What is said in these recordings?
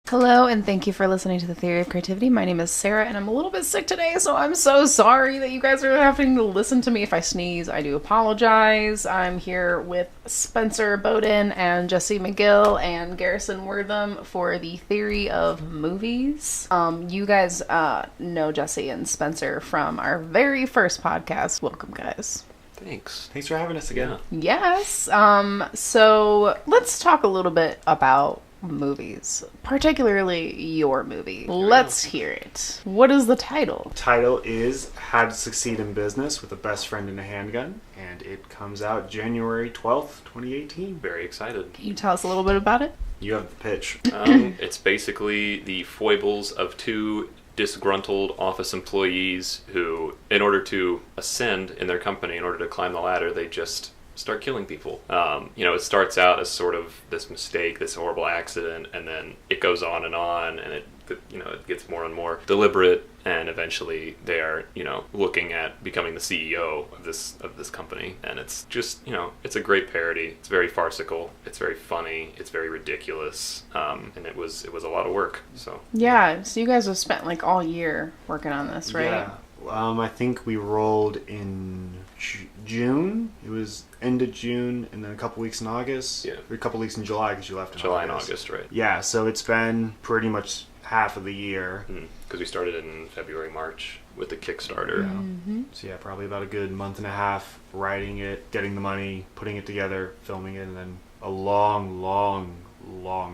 Hello, and thank you for listening to The Theory of Creativity. My name is Sarah, and I'm a little bit sick today, so I'm so sorry that you guys are having to listen to me. If I sneeze, I do apologize. I'm here with Spencer Bowden and Jesse McGill and Garrison Wortham for The Theory of Movies. You guys know Jesse and Spencer from our very first podcast. Welcome, guys. Thanks for having us again. Yes. So let's talk a little bit about movies, particularly your movie. Let's hear it. What is the title? Title is How to Succeed in Business with a Best Friend and a Handgun, and it comes out January 12th, 2018. Very excited. Can you tell us a little bit about it? You have the pitch. It's basically the foibles of two disgruntled office employees who, in order to ascend in their company, in order to climb the ladder, they just start killing people. It starts out as sort of this mistake, this horrible accident, and then it goes on, and it gets more and more deliberate, and eventually they are, looking at becoming the CEO of this company. And it's just, it's a great parody. It's very farcical. It's very funny. It's very ridiculous. And it was a lot of work. So yeah. So you guys have spent like all year working on this, right? Yeah. I think we rolled in June. It was end of June, and then a couple weeks in August. Yeah. Or a couple weeks in July, because you left in July August. and August, right? Yeah, so it's been pretty much half of the year. Because we started in February, March with the Kickstarter. Yeah. Mm-hmm. So yeah, probably about a good month and a half writing it, getting the money, putting it together, filming it, and then a long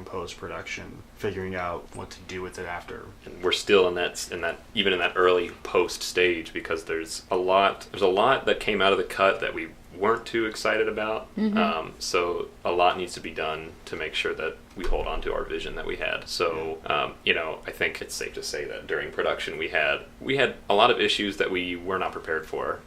post-production, figuring out what to do with it after. And we're still in that even in that early post stage, because there's a lot that came out of the cut that we weren't too excited about. Mm-hmm. So a lot needs to be done to make sure that we hold on to our vision that we had. So I think it's safe to say that during production we had a lot of issues that we were not prepared for.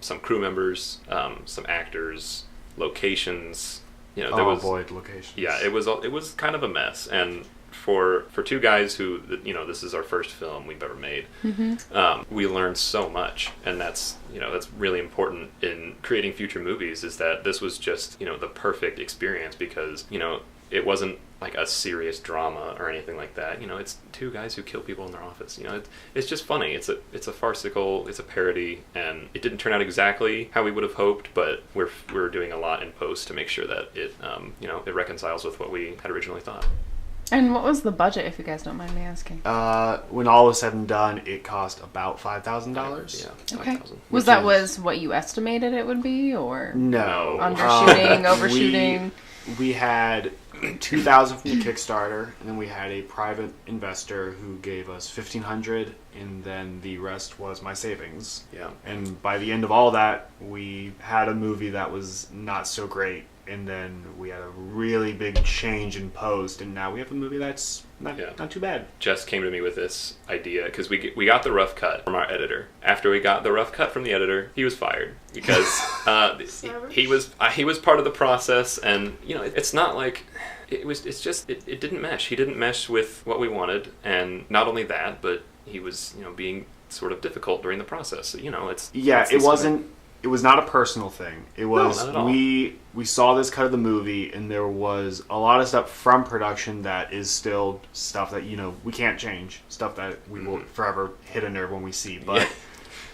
Some crew members, some actors, locations. Locations. Yeah, it was kind of a mess, and for two guys who, this is our first film we've ever made, we learned so much, and that's really important in creating future movies. Is that this was just the perfect experience, because it wasn't like a serious drama or anything like that. It's two guys who kill people in their office. It's just funny. It's a farcical, it's a parody, and it didn't turn out exactly how we would have hoped, but we're doing a lot in post to make sure that it it reconciles with what we had originally thought. And what was the budget, if you guys don't mind me asking? When all was said and done, it cost about $5,000. Yeah, Okay. $5,000. Was what you estimated it would be, or No. undershooting, overshooting? We had $2,000 from the Kickstarter, and then we had a private investor who gave us $1,500, and then the rest was my savings. Yeah. And by the end of all that, we had a movie that was not so great, and then we had a really big change in post, and now we have a movie that's not too bad. Jess came to me with this idea because we got the rough cut from our editor. After we got the rough cut from the editor, he was fired because he was part of the process, and it's not like it didn't mesh. He didn't mesh with what we wanted, and not only that, but he was being sort of difficult during the process. It was not a personal thing. It was, not at all. We saw this cut of the movie, and there was a lot of stuff from production that is still stuff that, we can't change. Stuff that we will forever hit a nerve when we see. But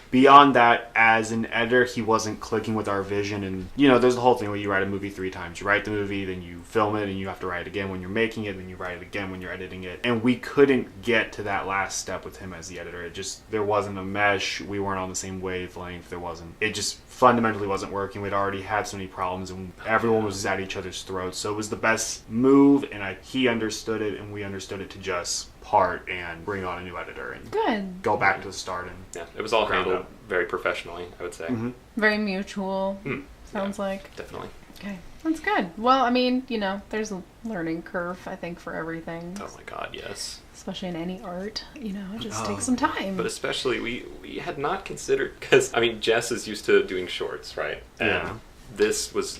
beyond that, as an editor, he wasn't clicking with our vision. And, there's the whole thing where you write a movie 3 times. You write the movie, then you film it, and you have to write it again when you're making it, then you write it again when you're editing it. And we couldn't get to that last step with him as the editor. There wasn't a mesh. We weren't on the same wavelength. It just fundamentally wasn't working. We'd already had so many problems, and everyone was at each other's throats. So it was the best move, and he understood it, and we understood it, to just part and bring on a new editor and go back to the start. And it was all handled very professionally, I would say. Mm-hmm. Very mutual. Sounds like. Definitely. Okay, that's good. Well, I mean, there's a learning curve, I think, for everything. Oh my God, yes. Especially in any art, it just takes some time. But especially, we had not considered, because, Jess is used to doing shorts, right? And this was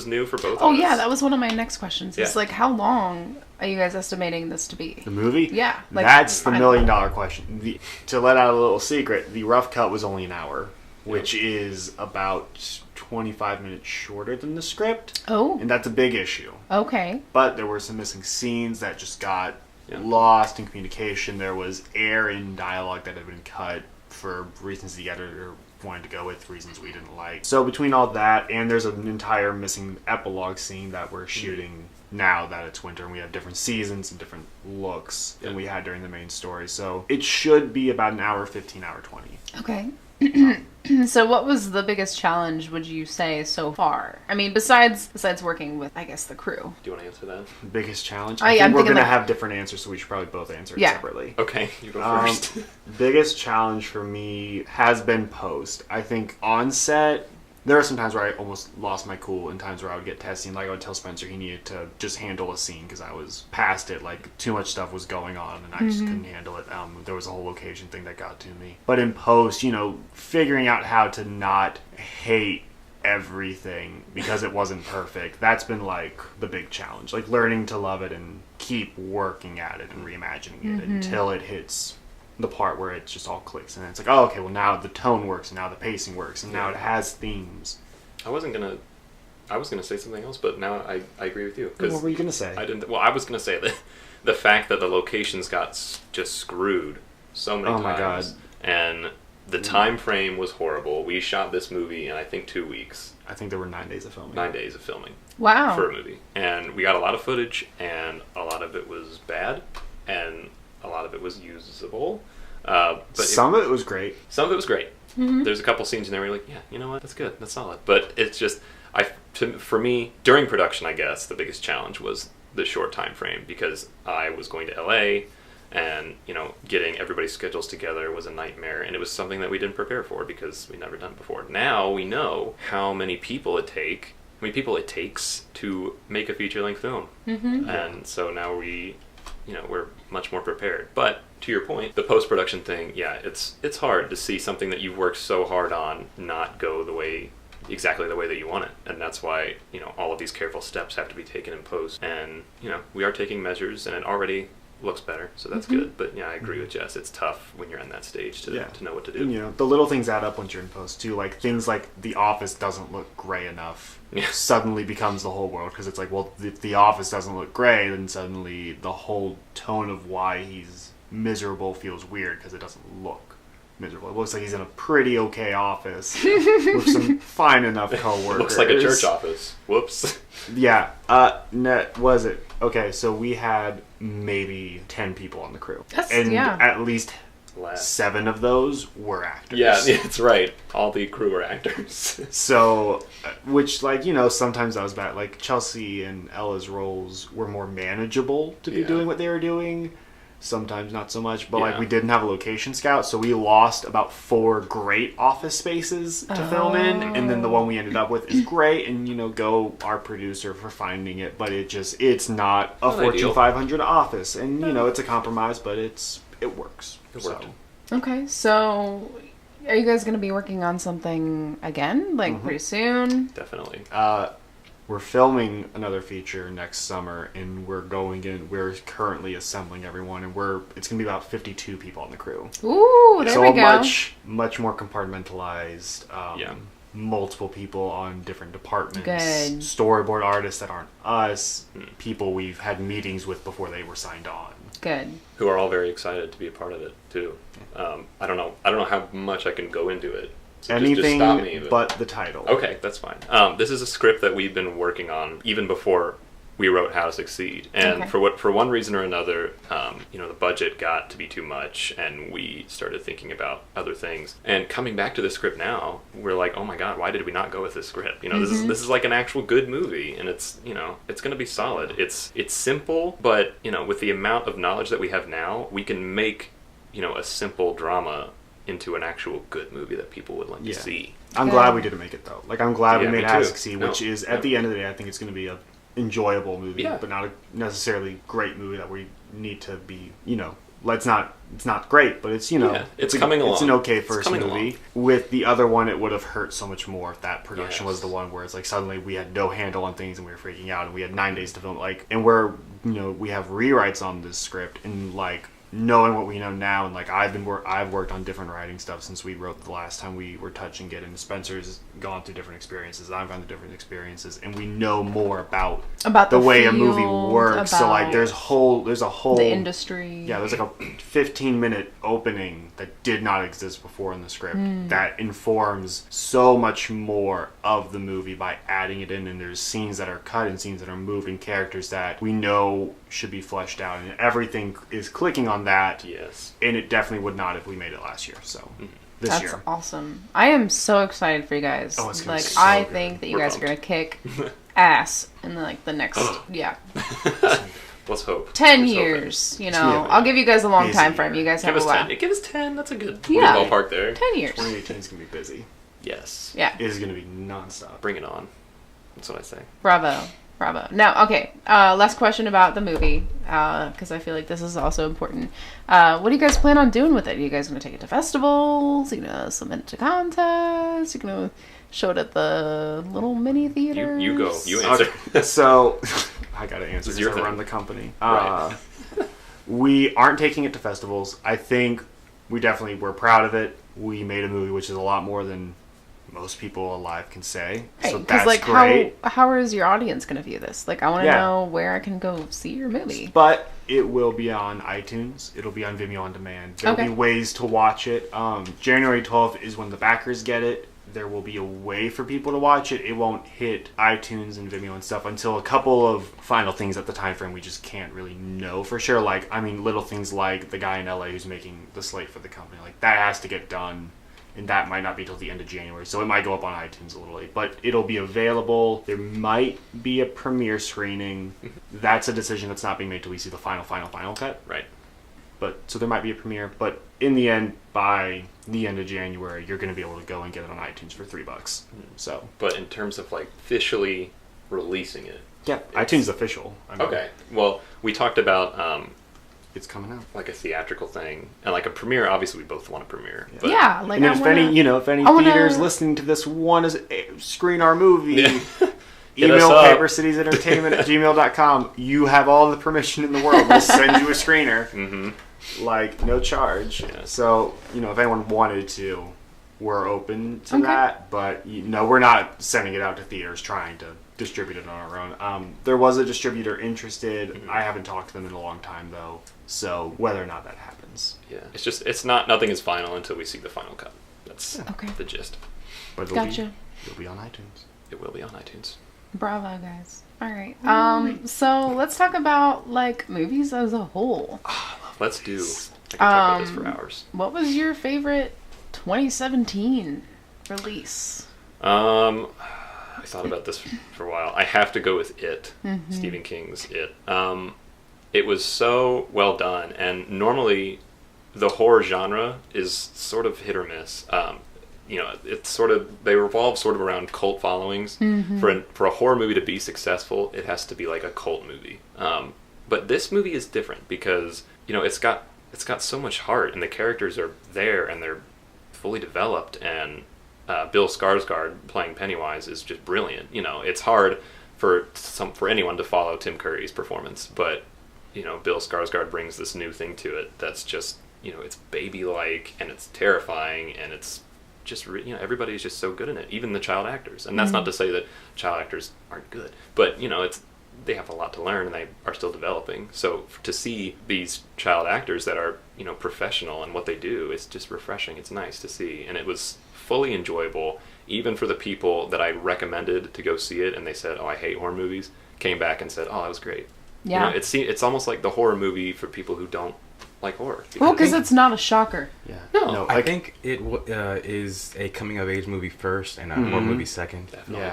new for both of us. Oh, yeah, that was one of my next questions. It's Yeah. how long are you guys estimating this to be? The movie? Yeah. That's the $1 million question. To let out a little secret, the rough cut was only an hour, which is about 25 minutes shorter than the script. Oh. And that's a big issue. Okay. But there were some missing scenes that just got lost in communication. There was air in dialogue that had been cut for reasons the editor wanted to go with, reasons we didn't like. So between all that, and there's an entire missing epilogue scene that we're shooting now that it's winter, and we have different seasons and different looks than we had during the main story. So it should be about an hour 15, hour 20. Okay. So what was the biggest challenge, would you say, so far? I mean, besides working with, I guess, the crew. Do you want to answer that? Biggest challenge? I'm I think we're thinking going to like- have different answers, so we should probably both answer it Yeah. separately. Okay, you go first. Biggest challenge for me has been post. I think on set, there are some times where I almost lost my cool, and times where I would get testing. Like I would tell Spencer he needed to just handle a scene because I was past it. Like too much stuff was going on, and I just couldn't handle it. There was a whole location thing that got to me. But in post, figuring out how to not hate everything because it wasn't perfect, that's been like the big challenge. Like learning to love it and keep working at it and reimagining it until it hits the part where it just all clicks, and it's like, oh, okay, well now the tone works, and now the pacing works, and now it has themes. I was gonna say something else, but now I agree with you. What were you gonna say? I was gonna say that the fact that the locations got just screwed so many times. Oh my God. And the time frame was horrible. We shot this movie in I think 2 weeks. I think there were 9 days of filming. 9 days of filming. Wow. For a movie, and we got a lot of footage, and a lot of it was bad, and a lot of it was usable. But some of it was great. Some of it was great. There's a couple scenes in there where you're like, yeah, you know what, that's good, that's solid. But it's just, for me, during production, I guess, the biggest challenge was the short time frame, because I was going to LA, and, getting everybody's schedules together was a nightmare, and it was something that we didn't prepare for because we'd never done it before. Now we know how many people it takes to make a feature-length film. And so now we're much more prepared. But to your point, the post-production thing, yeah, it's hard to see something that you've worked so hard on not go exactly the way that you want it. And that's why, all of these careful steps have to be taken in post. And, we are taking measures, and it already looks better, so that's good. But yeah, I agree with Jess. It's tough when you're in that stage to know what to do. And, the little things add up once you're in post too. Like things like the office doesn't look gray enough suddenly becomes the whole world, because it's like, well, if the office doesn't look gray, then suddenly the whole tone of why he's miserable feels weird because it doesn't look miserable. It looks like he's in a pretty okay office with some fine enough coworkers. Looks like a church office. Whoops. Yeah. Was it? Okay, so we had maybe 10 people on the crew. And at least 7 of those were actors. Yeah, that's right. All the crew were actors. So, which, sometimes that was bad. Like, Chelsea and Ella's roles were more manageable to be doing what they were doing. Sometimes not so much. But, we didn't have a location scout, so we lost about 4 great office spaces to film in. And then the one we ended up with is great, and, go our producer for finding it. But it's not a Fortune 500 office. And, it's a compromise, but it works. It worked. Okay, so are you guys going to be working on something again, pretty soon? Definitely. We're filming another feature next summer, and we're currently assembling everyone, and it's going to be about 52 people on the crew. Ooh, there we go. Much more compartmentalized. Multiple people on different departments. Good. Storyboard artists that aren't us. People we've had meetings with before they were signed on. Good. Who are all very excited to be a part of it too. I don't know how much I can go into it. So Anything just stop me, but the title. Okay, that's fine. This is a script that we've been working on even before we wrote How to Succeed, and for one reason or another, the budget got to be too much, and we started thinking about other things. And coming back to the script now, we're like, oh my god, why did we not go with this script? This is like an actual good movie, and it's going to be solid. It's simple, but with the amount of knowledge that we have now, we can make a simple drama into an actual good movie that people would like to see. I'm glad we didn't make it though. Like, I'm glad we made How to Succeed, No. which is at the end of the day, I think it's going to be a enjoyable movie, but not a necessarily great movie that we need to be, it's not great, but it's, it's coming along. It's an okay first movie. Along. With the other one, it would have hurt so much more if that production was the one where it's like suddenly we had no handle on things and we were freaking out, and we had 9 days to film, and we have rewrites on this script, and knowing what we know now, and like I've worked on different writing stuff since we wrote the last time we were touching it, and Spencer's gone through different experiences, I've gone through different experiences, and we know more about the way a movie works. So like there's a whole the industry. Yeah, there's like a 15-minute opening that did not exist before in the script that informs so much more of the movie by adding it in, and there's scenes that are cut and scenes that are moving, characters that we know should be fleshed out, and everything is clicking on that. Yes. And it definitely would not if we made it last year. So this year. That's awesome. I am so excited for you guys. Oh, it's gonna like be so I good. think that you We're guys pumped. are gonna kick ass in the next yeah Let's hope. 10 Let's hope it. years. You know, Yeah. I'll give you guys a long Busy time frame. year. You guys Give have us a while. 10. Give us 10. That's a good Yeah. ballpark there. 10 years. 2018 is going to be busy. Yes. Yeah. It is going to be nonstop. Bring it on. That's what I say. Bravo. Now, okay, last question about the movie, because I feel like this is also important. What do you guys plan on doing with it? Are you guys going to take it to festivals? Are you going to submit it to contests? Are you going to show it at the little mini theaters? You go. You answer. Okay, so I got to answer This is because your I thing. run the company. Right. We aren't taking it to festivals. I think we're proud of it. We made a movie which is a lot more than most people alive can say. So Because, that's like, great. how is your audience going to view this? Like, I want to Yeah. know where I can go see your movie. But it will be on iTunes. It'll be on Vimeo on demand. There'll Okay. be ways to watch it. January 12th is when the backers get it. There will be a way for people to watch it. It won't hit iTunes and Vimeo and stuff until a couple of final things at the time frame we just can't really know for sure. Like, I mean, little things like the guy in LA who's making the slate for the company. Like, that has to get done. And that might not be till the end of January. So it might go up on iTunes a little late. But it'll be available. There might be a premiere screening. That's a decision that's not being made till we see the final cut. Right. But so there might be a premiere. But in the end, by the end of January, you're going to be able to go and get it on iTunes for $3. So But in terms of like officially releasing it. yeah, iTunes is official. I mean, Okay. Well, we talked about it's coming out. like a theatrical thing and like a premiere. Obviously, we both want a premiere. But Yeah, like, And I if wanna, any I wanna- theaters listening to this want to screen our movie, Yeah. Hit email us up. papercitiesentertainment@gmail.com. You have all the permission in the world. We'll send you a screener. Mm-hmm. Like, no charge. Yeah. So, if anyone wanted to, we're open to Okay. that. But, we're not sending it out to theaters trying to distribute it on our own. There was a distributor interested. Mm-hmm. I haven't talked to them in a long time, though. So, whether or not that happens. Yeah. Nothing is final until we see the final cut. That's Okay. the gist. But Gotcha. it'll be on iTunes. It will be on iTunes. Bravo, guys. All right. So let's talk about, like, movies as a whole. Let's do. I can talk about this for hours. What was your favorite 2017 release? I thought about this for a while. I have to go with It, Mm-hmm. Stephen King's It. It was so well done, and normally the horror genre is sort of hit or miss. It's sort of, they revolve sort of around cult followings. Mm-hmm. For a horror movie to be successful, it has to be like a cult movie. But this movie is different because it's got so much heart, and the characters are there and they're fully developed, and Bill Skarsgård playing Pennywise is just brilliant. It's hard for anyone to follow Tim Curry's performance, but Bill Skarsgård brings this new thing to it that's just it's baby-like, and it's terrifying, and it's just everybody is just so good in it, even the child actors. And that's not to say that child actors aren't good, but they have a lot to learn, and they are still developing. So to see these child actors that are professional in what they do, it's just refreshing. It's nice to see, and it was fully enjoyable, even for the people that I recommended to go see it, and they said, "Oh, I hate horror movies," came back and said, "Oh, that was great." Yeah. It's almost like the horror movie for people who don't like horror. Well, because it's not a shocker. Yeah. No, I think it is a coming of age movie first and a horror movie second. Definitely.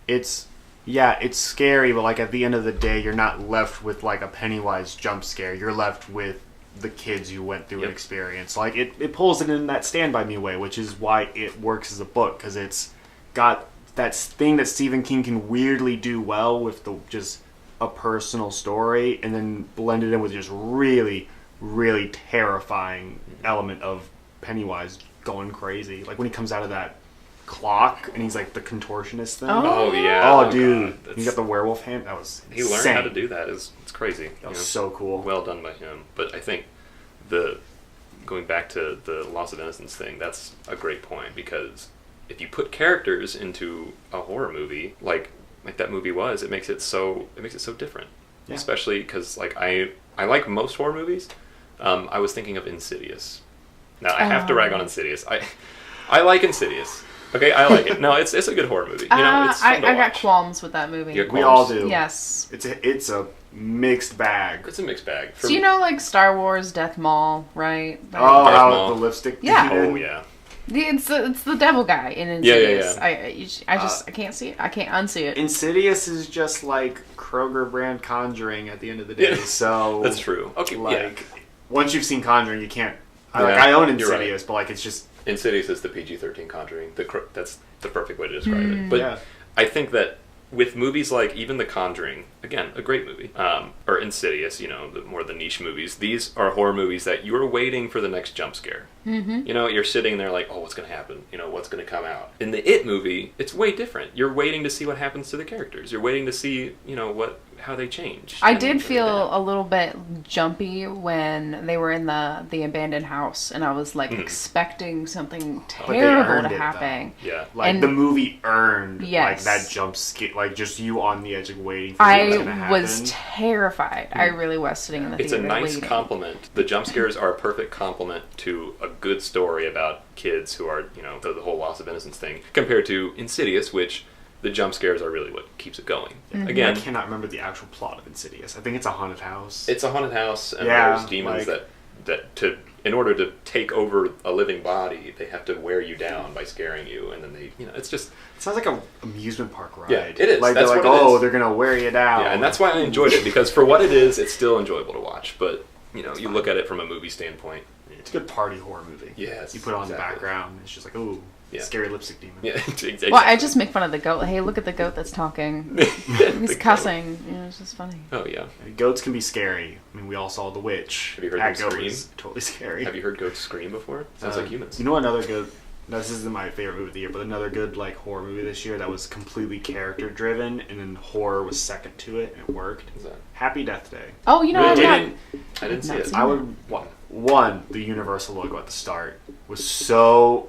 Yeah. It's scary, but like at the end of the day, you're not left with like a Pennywise jump scare. You're left with the kids who went through an Yep. experience. Like it pulls it in that Stand By Me way, which is why it works as a book, because it's got that thing that Stephen King can weirdly do well with the just a personal story, and then blend it in with just really, really terrifying element of Pennywise going crazy. Like when he comes out of that clock and he's like the contortionist thing. Oh yeah. Oh, God. dude, That's- you got the werewolf hand. That was He learned insane. how to do that. It's crazy. That was so cool. Well done by him. But I think the going back to the loss of innocence thing, that's a great point, because if you put characters into a horror movie like that movie was, it makes it so different. Yeah. Especially because like I like most horror movies. I was thinking of Insidious. Now I have to rag on Insidious. I like Insidious. Okay, I like it. No, it's a good horror movie. You know, it's fun to I got watch. qualms with that movie. You got We all qualms? do. Yes. It's a mixed bag. It's a mixed bag. So you know, like Star Wars Death Maul, right? Like, Oh, Darth how Maul. the lipstick. Yeah. Oh yeah. it's the devil guy in Yeah, yeah, Insidious. yeah. I can't see it. I can't unsee it. Insidious is just like Kroger brand Conjuring at the end of the day. Yeah. So That's true. Okay, like once you've seen Conjuring, you can't. Yeah, I own you're right. Insidious, but like it's just Insidious is the PG-13 Conjuring. That's the perfect way to describe it. But yeah. I think that with movies like even The Conjuring, again, a great movie, or Insidious, you know, the niche movies, these are horror movies that you're waiting for the next jump scare. Mm-hmm. You know, you're sitting there like, oh, what's going to happen? You know, what's going to come out? In the It movie, it's way different. You're waiting to see what happens to the characters. You're waiting to see, you know, how they change. I and did everything. feel a little bit jumpy when they were in the abandoned house, and I was like expecting something they terrible earned to it, happen. Yeah. like And- the movie earned like Yes. that jump scare, like just you on the edge of waiting for what's gonna I happen. was terrified. I really was sitting in the It's a theater nice waiting. compliment. The jump scares are a perfect compliment to a good story about kids who are, you know, the whole loss of innocence thing, compared to Insidious, which the jump scares are really what keeps it going. Mm-hmm. I Again, cannot remember the actual plot of Insidious. I think it's a haunted house. it's a haunted house, and Yeah, there's demons like- that in order to take over a living body, they have to wear you down by scaring you, and then they, you know, it's just It sounds like a amusement park ride. Yeah, it is. Like That's they're like, what it oh, is. they're gonna wear you down. yeah, and that's why I enjoyed it, because for what it is, it's still enjoyable to watch. But you know, you look at it from a movie standpoint. It's a good party horror movie. Yes, You put it on the exactly. background, it's just like, ooh, Yeah. scary lipstick demon. Yeah, exactly. Well, I just make fun of the goat. Hey, look at the goat that's talking. He's The cussing. You know, it's just funny. goat. Oh yeah. Goats can be scary. I mean, we all saw The Witch. Have you heard that them goat scream? was totally scary. Have you heard goats scream before? Sounds like humans. You know another good. No, this isn't my favorite movie of the year, but another good like horror movie this year that was completely character driven, and then horror was second to it, and it worked. Is that? Happy Death Day. Oh, you know, Really? I'm not. I didn't see not it. seen I would one the Universal logo at the start was so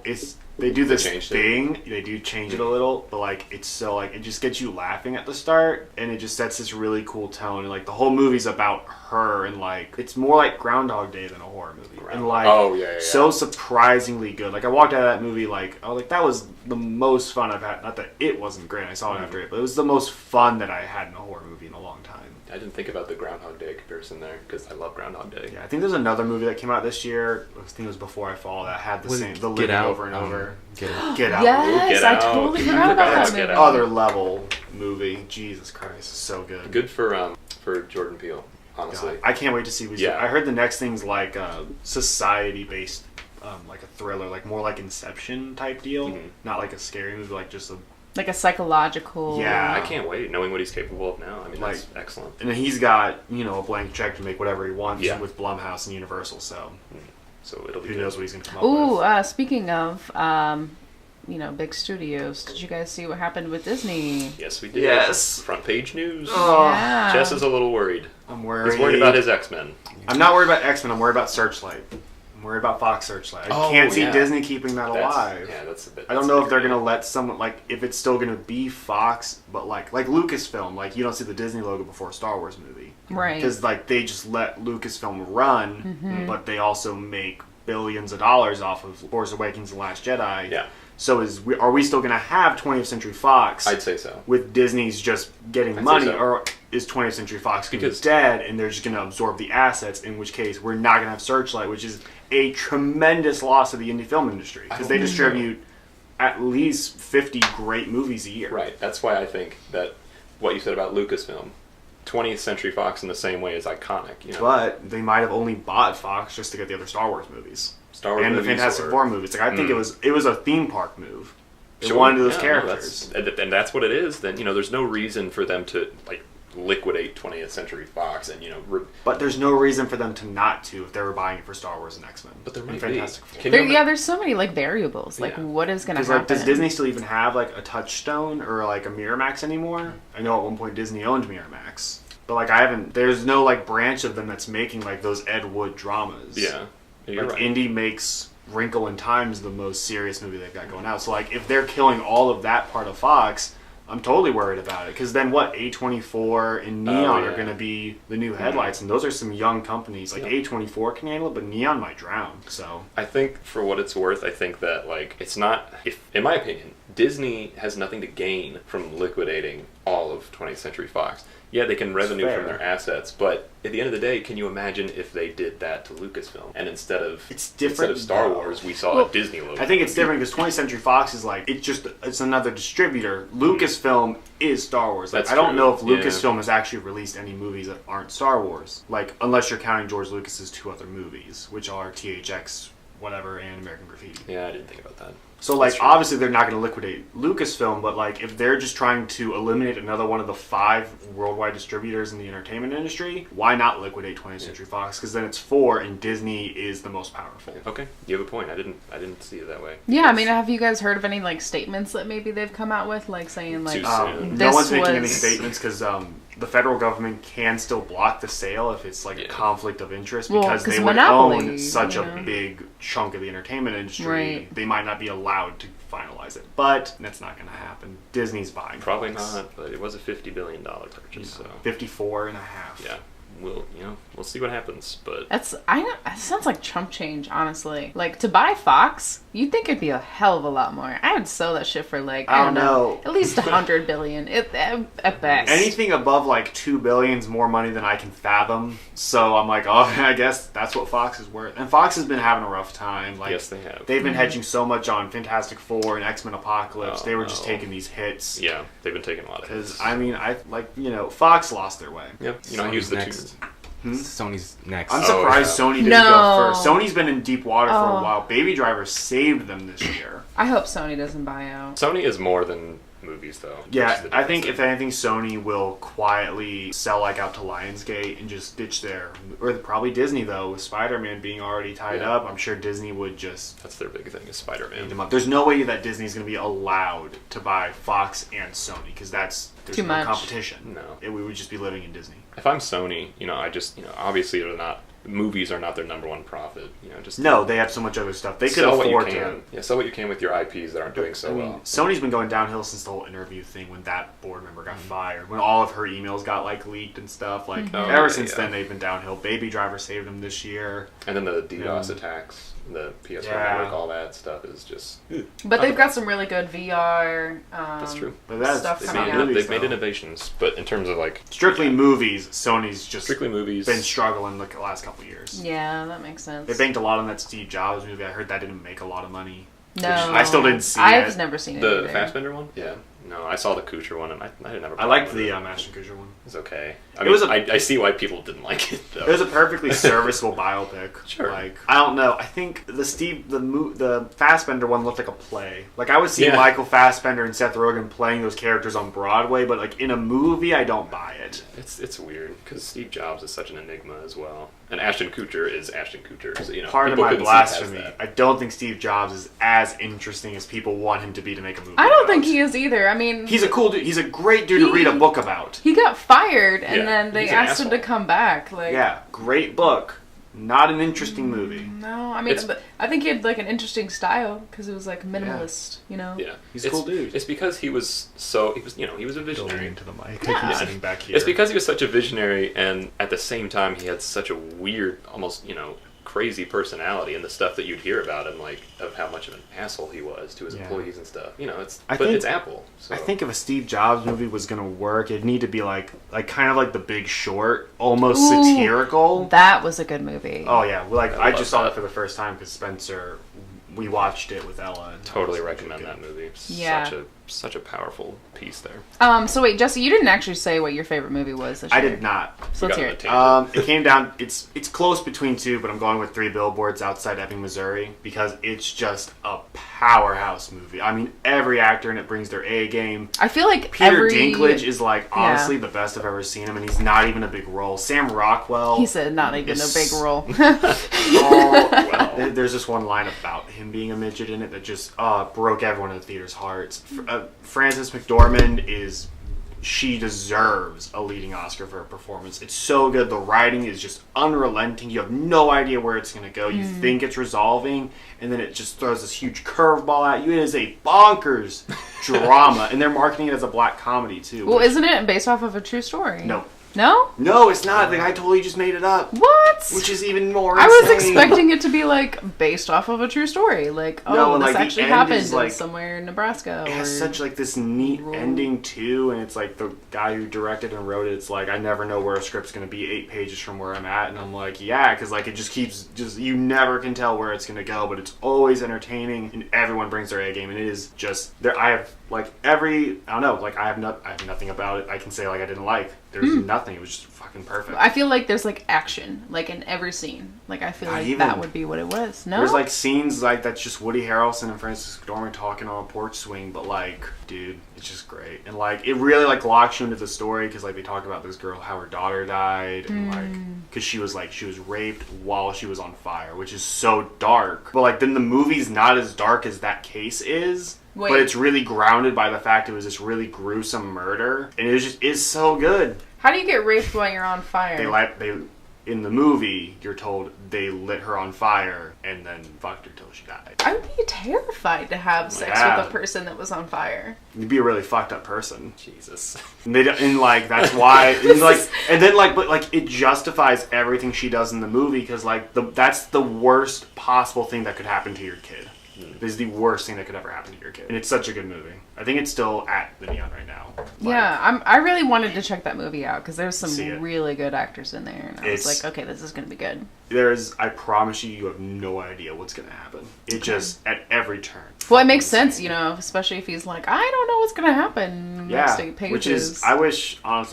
they do this changed it. thing, they do change it a little, but like it's so like it just gets you laughing at the start, and it just sets this really cool tone, and like the whole movie's about her, and like it's more like Groundhog Day than a horror movie, and like Oh, yeah, yeah, yeah. so surprisingly good. Like I walked out of that movie like I was like that was the most fun I've had. Not that it wasn't great, I saw it after it, but it was the most fun that I had in a horror movie in a long time. I didn't think about the Groundhog Day comparison there, because I love Groundhog Day. Yeah, I think there's another movie that came out this year. I think it was Before I Fall that had the Was same it the Get living Out? over and over. Get Out. Get Out. Yes, Get I Out. totally You forgot about forgot that Get movie. Out. Other level movie. Jesus Christ, it's so good. Good for Jordan Peele, honestly. God, I can't wait to see. Yeah. I heard the next thing's like society based, like a thriller, like more like Inception type deal, Mhm. not like a scary movie, like just a. Like a psychological. Yeah. I can't wait, knowing what he's capable of now. I mean, Like- that's excellent. And then he's got a blank check to make whatever he wants Yeah. with Blumhouse and Universal. So So it'll be who good. knows what he's gonna come up Ooh, with. speaking of, big studios, did you guys see what happened with Disney? Yes, we did. Yes. Front page news. Oh, Yeah. Jess is a little worried. I'm worried. He's worried about his X-Men. I'm not worried about X-Men. I'm worried about Searchlight. I'm worried about Fox Searchlight. I Oh, can't see yeah. Disney keeping that alive. That's a bit. I don't know if they're gonna let someone if it's still gonna be Fox, but like Lucasfilm, like you don't see the Disney logo before a Star Wars movie, Right. because like they just let Lucasfilm run, but they also make billions of dollars off of Force Awakens and Last Jedi. Yeah, So are we still gonna have 20th Century Fox? I'd say so. With Disney's just getting I'd say money, so. or is 20th Century Fox going to be Because- dead and they're just going to absorb the assets, in which case we're not going to have Searchlight, which is a tremendous loss of the indie film industry, because they don't think distribute at least 50 great movies a year. Right. That's why I think that what you said about Lucasfilm, 20th Century Fox in the same way is iconic. You know, But they might have only bought Fox just to get the other Star Wars movies. Star Wars And the movies Fantastic or- Four movies. Like I think it was a theme park move. They Sure. wanted those Yeah, no, characters. and that's what it is. Then there's no reason for them to liquidate 20th Century Fox and But there's no reason for them to not to if they were buying it for Star Wars and X-Men. But there and might Fantastic be. Four. Can There, you yeah, there's so many variables. Yeah. What is going to Because happen? does Disney still even have a Touchstone or a Miramax anymore? I know at one point Disney owned Miramax. But like I haven't. There's no like branch of them that's making like those Ed Wood dramas. Yeah, you're like right. Indy makes Wrinkle in Time's the most serious movie they've got going out. So like if they're killing all of that part of Fox, I'm totally worried about it. Because then what? A24 and Neon are going to be the new headlights, and those are some young companies. Like A24 can handle it, but Neon might drown. So I think, for what it's worth, I think that like it's not. If, in my opinion, Disney has nothing to gain from liquidating all of 20th Century Fox. Yeah, they can revenue from their assets, but at the end of the day, can you imagine if they did that to Lucasfilm? And instead of Star Wars, we saw a Disney logo. I think it's different because 20th Century Fox is like it's another distributor. Lucasfilm is Star Wars. Like, I don't know if Lucasfilm has actually released any movies that aren't Star Wars. Like unless you're counting George Lucas's 2 other movies, which are THX, whatever, and American Graffiti. Yeah, I didn't think about that. So, like, obviously they're not going to liquidate Lucasfilm, but, like, if they're just trying to eliminate another one of the 5 worldwide distributors in the entertainment industry, why not liquidate 20th Century Fox? Because then it's 4, and Disney is the most powerful. Okay, you have a point. I didn't see it that way. Yeah, I mean, have you guys heard of any, like, statements that maybe they've come out with? Like, saying, like, no one's making any statements because the federal government can still block the sale if it's, like, a conflict of interest because they would own such a big chunk of the entertainment industry. Right. They might not be allowed to finalize it, but that's not going to happen. Disney's buying. Probably not, but it was a $50 billion purchase. So 54 and a half. Yeah. We'll see what happens, but that sounds like chump change, honestly. Like, to buy Fox, you'd think it'd be a hell of a lot more. I would sell that shit for like I don't know, at least $100 billion at best. Anything above like $2 billion is more money than I can fathom. So I'm like, oh, I guess that's what Fox is worth. And Fox has been having a rough time. Like, yes, they have. They've been hedging so much on Fantastic Four and X-Men Apocalypse. They were just taking these hits. Yeah, they've been taking a lot of hits. Because I mean, Fox lost their way. Yep. You know, use the next. Sony's next. I'm surprised Sony didn't go first. Sony's been in deep water for a while. Baby Driver saved them this year. I hope Sony doesn't buy out. Sony is more than movies, though. Yeah, I think if anything, Sony will quietly sell like out to Lionsgate and just ditch or probably Disney though, with Spider-Man being already tied up. I'm sure Disney would just. That's their big thing is Spider-Man. There's no way that Disney's going to be allowed to buy Fox and Sony because there's too much competition. No, we would just be living in Disney. If I'm Sony, obviously they're not. Movies are not their number one profit. They have so much other stuff. They could afford to. Yeah, sell what you can with your IPs that aren't doing so well. Sony's been going downhill since the whole interview thing when that board member got fired. When all of her emails got like leaked and stuff. Like ever since then they've been downhill. Baby Driver saved them this year. And then the DDoS attacks. The PS4 network, all that stuff is just. But they've got some really good VR. That's true. But that's stuff they've made innovations, but in terms of like strictly movies, Sony's just strictly movies been struggling the last couple years. Yeah, that makes sense. They banked a lot on that Steve Jobs movie. I heard that didn't make a lot of money. No, I still didn't see it. I've never seen it. The Fassbender one. Yeah. No, I saw the Kuchar one, and I didn't have a problem. I liked with the Ashton Kutcher one. It's okay. I see why people didn't like it, though. It was a perfectly serviceable biopic. Sure. Like, I don't know. I think the Fassbender one looked like a play. Like, I would see Michael Fassbender and Seth Rogen playing those characters on Broadway, but, like, in a movie, I don't buy it. It's weird, because Steve Jobs is such an enigma as well. And Ashton Kutcher is Ashton Kutcher. So, Part of my blasphemy. I don't think Steve Jobs is as interesting as people want him to be to make a movie. I don't think he is either. I mean, he's a cool dude. He's a great dude to read a book about. He got fired, and then they asked him to come back. Like, great book. Not an interesting movie. No, I mean, I think he had like an interesting style because it was like minimalist, Yeah, he's a cool dude. It's because he was a visionary. Going into the mic. I keep sitting back here. It's because he was such a visionary, and at the same time, he had such a weird, almost crazy personality, and the stuff that you'd hear about him, like of how much of an asshole he was to his employees and stuff. It's Apple. So. I think if a Steve Jobs movie was gonna work, it'd need to be like kind of like The Big Short, almost satirical. That was a good movie. Oh yeah, I just saw it for the first time because Spencer. We watched it with Ella. Totally recommend that movie. Such a powerful piece there. So wait, Jesse, you didn't actually say what your favorite movie was this year. I did not. So let's hear it. It came down. It's close between two, but I'm going with Three Billboards Outside Ebbing, Missouri, because it's just a powerhouse movie. I mean, every actor in it brings their A game. I feel like Peter Dinklage is like honestly the best I've ever seen him, and he's not even a big role. Sam Rockwell. He said not even a big role. There's this one line about him being a midget in it that just broke everyone in the theater's hearts. Frances McDormand is she deserves a leading Oscar for her performance. It's so good. The writing is just unrelenting. You have no idea where it's going to go. You think it's resolving, and then it just throws this huge curveball at you. It is a bonkers drama, and they're marketing it as a black comedy, too. Well, isn't it based off of a true story? No. No? No, it's not. The guy totally just made it up. What? Which is even more I was insane. expecting it to be, like, based off of a true story. Like, oh, No, and, this like, the actually end happened is, like, somewhere in Nebraska. It has or such like this neat rural. ending too, and it's like the guy who directed and wrote it. It's like I never know where a script's going to be 8 pages from where I'm at, and I'm like, yeah, because like it just keeps you never can tell where it's going to go, but it's always entertaining, and everyone brings their A game, and it is just there. I have like I don't know, like I have nothing about it I can say like I didn't like. There's nothing. It was just fucking perfect. I feel like there's, like, action, like, in every scene. Like, I feel Not like even. that would be what it was. No? There's like scenes like that's just Woody Harrelson and Francis McDormand talking on a porch swing, but like, dude, it's just great, and like it really like locks you into the story because like they talk about this girl how her daughter died, and like because she was raped while she was on fire, which is so dark. But like then the movie's not as dark as that case is. Wait. But it's really grounded by the fact it was this really gruesome murder, and it's so good. How do you get raped while you're on fire? They in the movie, you're told they lit her on fire and then fucked her till she died. I would be terrified to have sex Yeah. with a person that was on fire. You'd be a really fucked up person. Jesus. And like that's why, and then but like it justifies everything she does in the movie because like that's the worst possible thing that could happen to your kid. This is the worst thing that could ever happen to your kid, and it's such a good movie. I think it's still at the Neon right now. Like, Yeah, I really wanted to check that movie out because there's some See it. really good actors in there, and I was It's- like, okay, this is gonna be good. I promise you have no idea what's gonna happen. It just at every turn. Well, it makes Fucking sense, you know, especially if he's like, I don't know what's gonna happen next 8 pages. which is I wish I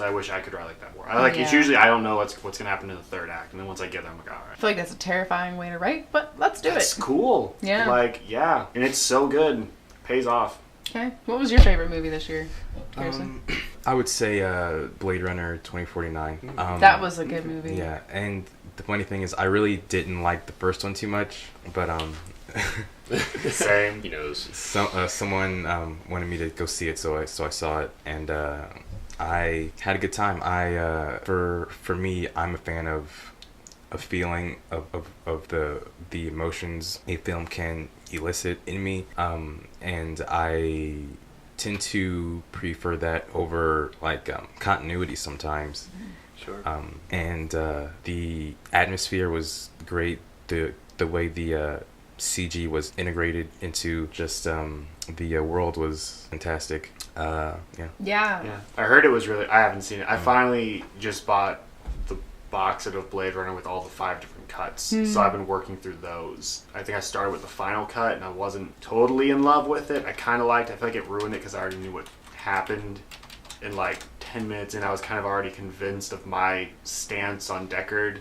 could write like that more. It's Yeah. usually I don't know what's gonna happen in the third act, and then once I get there, I'm like, all right. I feel like that's a terrifying way to write, but let's do It's it. cool. Yeah. Like, yeah. And it's so good. Pays off. Okay, what was your favorite movie this year, Harrison? I would say Blade Runner 2049. That was a good movie. Yeah, and the funny thing is I really didn't like the first one too much, but Same. He knows. someone wanted me to go see it, so I saw it, and I had a good time. For me, I'm a fan of a feeling of the emotions a film can elicit in me, and I tend to prefer that over like continuity sometimes. Sure. And the atmosphere was great. The way the CG was integrated into just the world was fantastic. Yeah. Yeah. I heard it was really. I haven't seen it. I finally just bought the box set of Blade Runner with all the 5 different cuts. So I've been working through those. I think I started with the final cut, and I wasn't totally in love with it. I kind of liked it. I feel like it ruined it because I already knew what happened in like 10 minutes, and I was kind of already convinced of my stance on Deckard.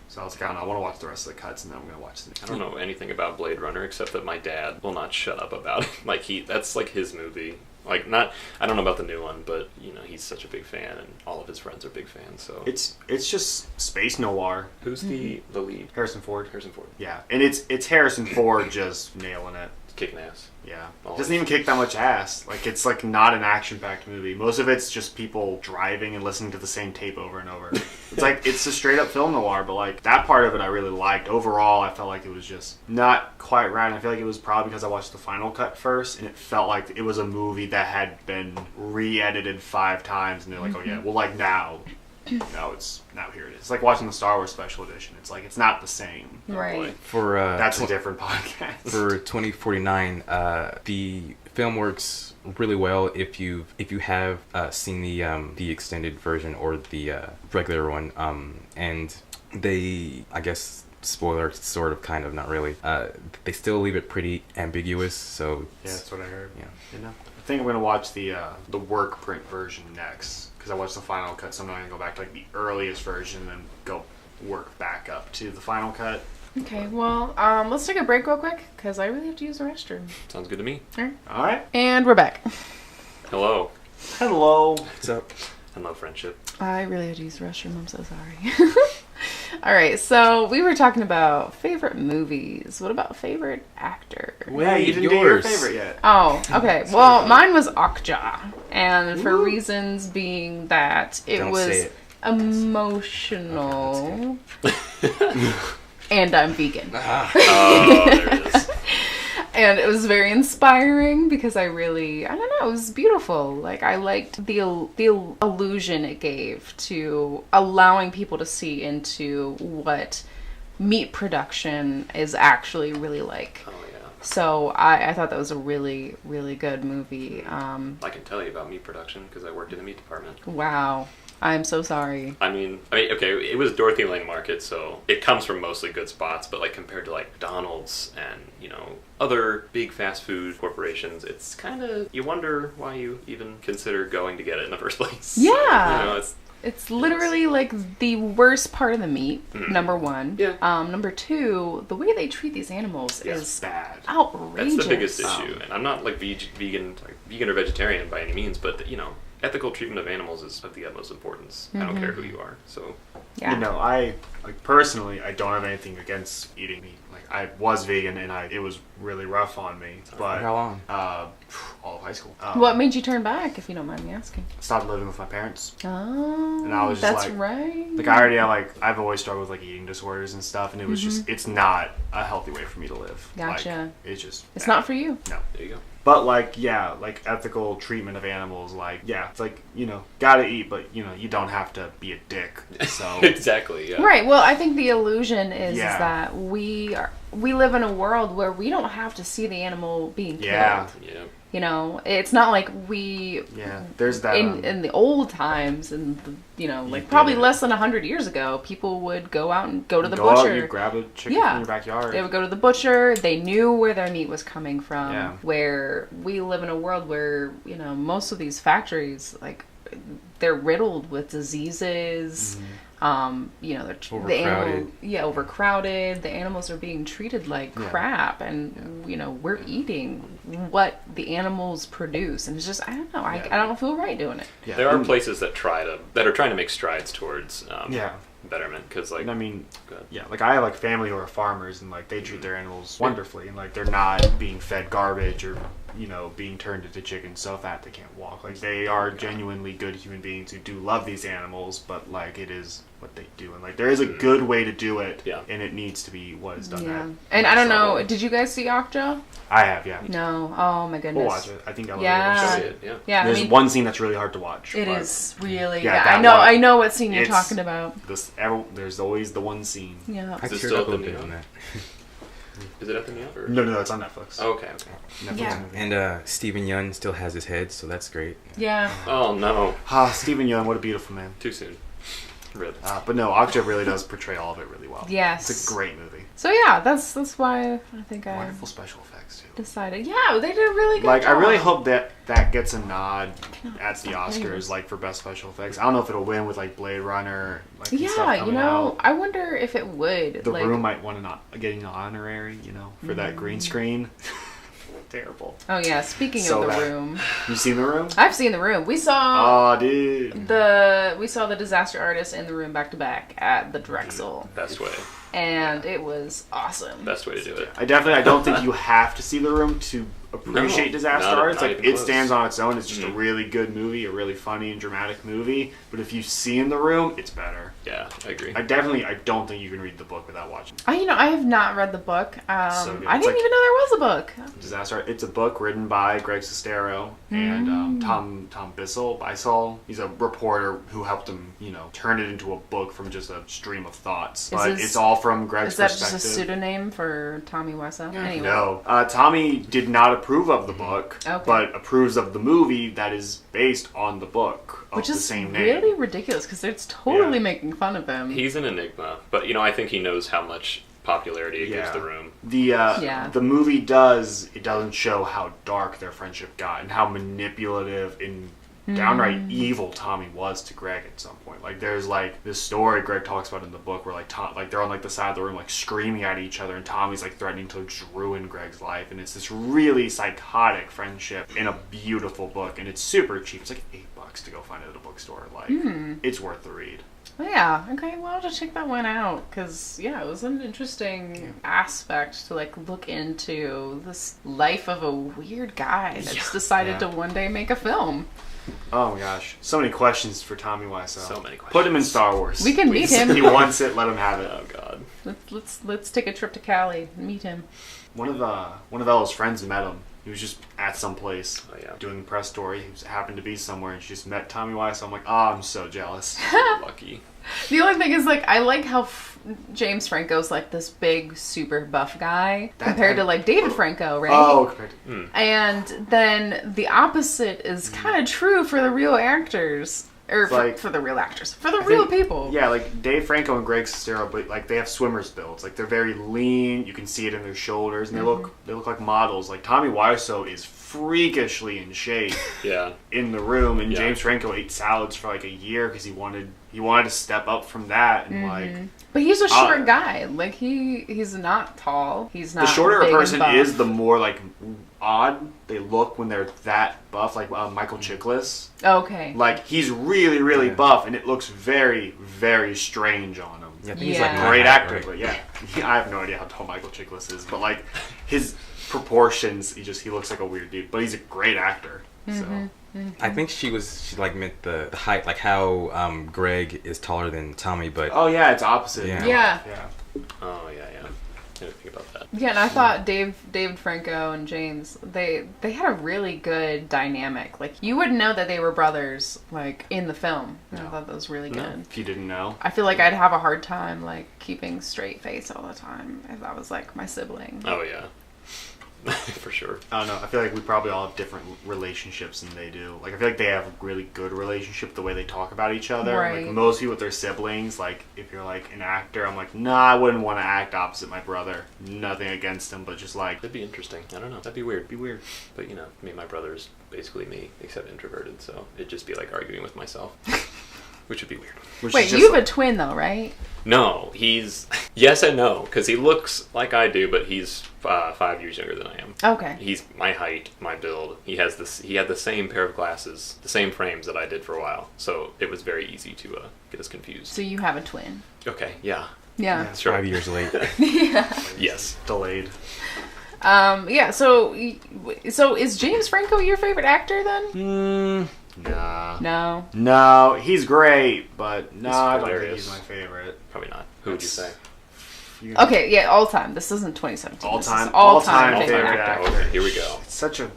So I was like, I don't know, I want to watch the rest of the cuts, and then I'm going to watch the... I don't know anything about Blade Runner except that my dad will not shut up about it. Like that's like his movie. Like I don't know about the new one, but you know he's such a big fan, and all of his friends are big fans. So It's just space noir. who's the lead? Harrison Ford. Harrison Ford. Yeah, and it's Harrison Ford just nailing it. Kicking ass. Yeah. Always. Doesn't even kick that much ass. Like, it's like not an action-packed movie. Most of it's just people driving and listening to the same tape over and over. It's like, it's a straight-up film noir, but like, that part of it I really liked. Overall, I felt like it was just not quite right. And I feel like it was probably because I watched the final cut first, and it felt like it was a movie that had been re-edited 5 times, and they're like, oh yeah, well like now here it is. It's like watching the Star Wars special edition. It's like, it's not the same. Right. For That's a different podcast. for 2049, the film works really well if you have seen the extended version or the regular one, and they, I guess, spoiler sort of, kind of, not really, they still leave it pretty ambiguous, so Yeah, that's what I heard. Yeah. You know, I think I'm gonna watch the work print version next because I watched the final cut. So I'm not gonna go back to like the earliest version and then go work back up to the final cut. Okay, well, let's take a break real quick because I really have to use the restroom. Sounds good to me. All right. And we're back. Hello. Hello. what's up? Hello, friendship. I really had to use the restroom. I'm so sorry. All right, so we were talking about favorite movies. What about favorite actor? Yeah, you didn't do your favorite yet. Oh, okay. Well, mine was Okja, and for reasons being that it Don't was say it. emotional, and I'm vegan. Oh, there it is. And it was very inspiring because I don't know, it was beautiful. Like, I liked the illusion it gave to allowing people to see into what meat production is actually really like. Oh, yeah. So I thought that was a really, really good movie. I can tell you about meat production because I worked in the meat department. Wow. I'm so sorry. I mean, okay, it was Dorothy Lane Market, so it comes from mostly good spots, but like compared to like McDonald's and, other big fast food corporations, it's kind of, you wonder why you even consider going to get it in the first place. Yeah. So, It's literally like the worst part of the meat, number one. Yeah. Number two, the way they treat these animals It's is bad. outrageous. that's the biggest issue. And I'm not like vegan or vegetarian by any means, but ethical treatment of animals is of the utmost importance. I don't care who you are. So Yeah. I personally, I don't have anything against eating meat. Like, I was vegan and it was really rough on me. But How long? all of high school. What made you turn back, if you don't mind me asking? Stopped living with my parents. Oh, And I was just that's like- right. Like, I already have, I've always struggled with, eating disorders and stuff, and it was just, it's not a healthy way for me to live. Gotcha. It's just It's bad. not for you. No. there you go. But, ethical treatment of animals, it's gotta eat, but, you don't have to be a dick, so... Exactly, yeah. Right. Well, I think the illusion is Yeah. that we live in a world where we don't have to see the animal being killed. Yeah. Yeah. It's not like we Yeah, there's that... in the old times, probably did it. less than 100 years ago, people would go out and go to the Go out, butcher. you grab a chicken Yeah. from your backyard. They would go to the butcher. They knew where their meat was coming from. Yeah. Where we live in a world where, most of these factories, they're riddled with diseases. They're Overcrowded. Overcrowded. The animals are being treated like Yeah. crap, and we're eating what the animals produce, and it's just I don't know. Yeah. I don't feel right doing it. Yeah. There are and- places that are trying to make strides towards Yeah. betterment, because And I mean, Good. yeah, I have family who are farmers, and they treat their animals wonderfully, and they're not being fed garbage or being turned into chickens so fat they can't walk. They are genuinely good human beings who do love these animals, but it is what they do, and there is a good way to do it, Yeah. and it needs to be what is done. Yeah, at and I don't this know. level. Did you guys see Okja? I have, yeah. No. Oh my goodness. We'll watch it. I think I'll Yeah. show it, yeah. Yeah, There's I mean, one scene that's really hard to watch. it but is really. Yeah, Yeah, that I know. one- I know what scene you're it's- talking about. There's always the one scene. Yeah. I Is it teared still up at a the little bit Neo? on that. Is it at the Neo? Or? No, it's on Netflix. Oh, okay. Netflix Yeah. movie. And Steven Yeun still has his head, so that's great. Yeah. Oh no, Stephen Yeun, what a beautiful man. too soon. Rip. But no, Okja really does portray all of it really well. Yes. It's a great movie. So yeah, that's why I think I Wonderful special effects too. decided. Yeah, they did a really good I job. really hope that gets a nod at the stop playing Oscars, for best special effects. I don't know if it'll win with Blade Runner. and stuff Yeah, coming out. I wonder if it would. The Room might want to get an honorary, for that green screen. Terrible. Oh yeah, speaking So of The bad. Room, You seen The Room? I've seen The Room. We saw Oh, dude. we saw the Disaster Artist and The Room back to back at the Drexel, Best way. and it was awesome. Best way to do it. I don't think you have to see The Room to appreciate No, Disaster not- Artist. not It even close. stands on its own. It's just a Mhm. really good movie, a really funny and dramatic movie. But if you've seen The Room, it's better. Yeah, I agree. I don't think you can read the book without watching I have not read the book. So good. I It's didn't like- even know there was a book. Disaster. It's a book written by Greg Sestero and Tom Bissell. He's a reporter who helped him, turn it into a book from just a stream of thoughts. But this- it's all from Greg's Is that perspective. just a pseudonym for Tommy Wiseau? Anyway. No. Tommy did not approve of the book, Okay. but approves of the movie that is based on the book of Which the is same name. really ridiculous because it's totally Yeah. making fun of him. He's an enigma, but I think he knows how much popularity it gives Yeah. The Room. The movie doesn't show how dark their friendship got and how manipulative and downright evil Tommy was to Greg at some point. There's this story Greg talks about in the book where they're on the side of the room screaming at each other, and Tommy's threatening to just ruin Greg's life, and it's this really psychotic friendship in a beautiful book, and it's super cheap. It's $8 to go find it at a bookstore. It's worth the read. Oh, yeah. Okay, well, I'll just check that one out. Because, yeah, it was an interesting aspect to, like, look into this life of a weird guy that just decided to one day make a film. Oh my gosh, so many questions for Tommy Wiseau. So many questions. Put him in Star Wars. We can meet him. He wants it. Let him have it. Oh God. Let's take a trip to Cali and meet him. One of Ella's friends met him. He was just at some place doing a press tour. He happened to be somewhere, and she just met Tommy Wiseau. I'm like, I'm so jealous. Lucky. The only thing is, like, I like how James Franco's like this big, super buff guy compared to like David Franco, right? Oh, compared to... And then the opposite is kind of true for the real actors. Or for the real actors. For the real people. Yeah, like Dave Franco and Greg Sestero, but like they have swimmer's builds. Like they're very lean. You can see it in their shoulders, and they look like models. Like Tommy Wiseau is freakishly in shape. In the room, and James Franco ate salads for like a year because he wanted to step up from that, and like. But he's a short guy. Like he's not tall. He's not. The shorter big a person and buff. is, the more like odd they look when they're that buff. Like Michael Chiklis. Okay. Like he's really, really buff, and it looks very, very strange on him. Yeah, He's Yeah. a great actor, right? but I have no idea how tall Michael Chiklis is, but like his proportions, he looks like a weird dude, but he's a great actor. So I think she like meant the height, like how Greg is taller than Tommy, but it's opposite. Yeah. Oh yeah. I didn't think about that. Yeah, and I thought David Franco and James, they had a really good dynamic. Like, you wouldn't know that they were brothers, like, in the film. And I thought that was really good. If you didn't know. I feel like I'd have a hard time, like, keeping straight face all the time if that was, like, my sibling. Oh yeah. For sure. I don't know. I feel like we probably all have different relationships than they do. Like, I feel like they have a really good relationship the way they talk about each other. Right. Like, most people with their siblings, like, if you're, like, an actor, I'm like, nah, I wouldn't want to act opposite my brother. Nothing against him, but just, like... That'd be interesting. I don't know. That'd be weird. Be weird. But, my brother's basically me, except introverted, so it'd just be like arguing with myself. Which would be weird. Wait, you have a twin, though, right? No, he's... Yes and no, because he looks like I do, but he's 5 years younger than I am. Okay. He's my height, my build. He had the same pair of glasses, the same frames that I did for a while, so it was very easy to get us confused. So you have a twin. Okay, yeah. Yeah. Sure. 5 years late. Yes. Delayed. So is James Franco your favorite actor, then? Nah. No. No, he's great, but no, I don't think hilarious. he's my favorite. Probably not. Who would you say? Okay, yeah, all time. This isn't 2017. All This time- is all all-time time favorite favorite actor. actor. Okay, here we go. It's such a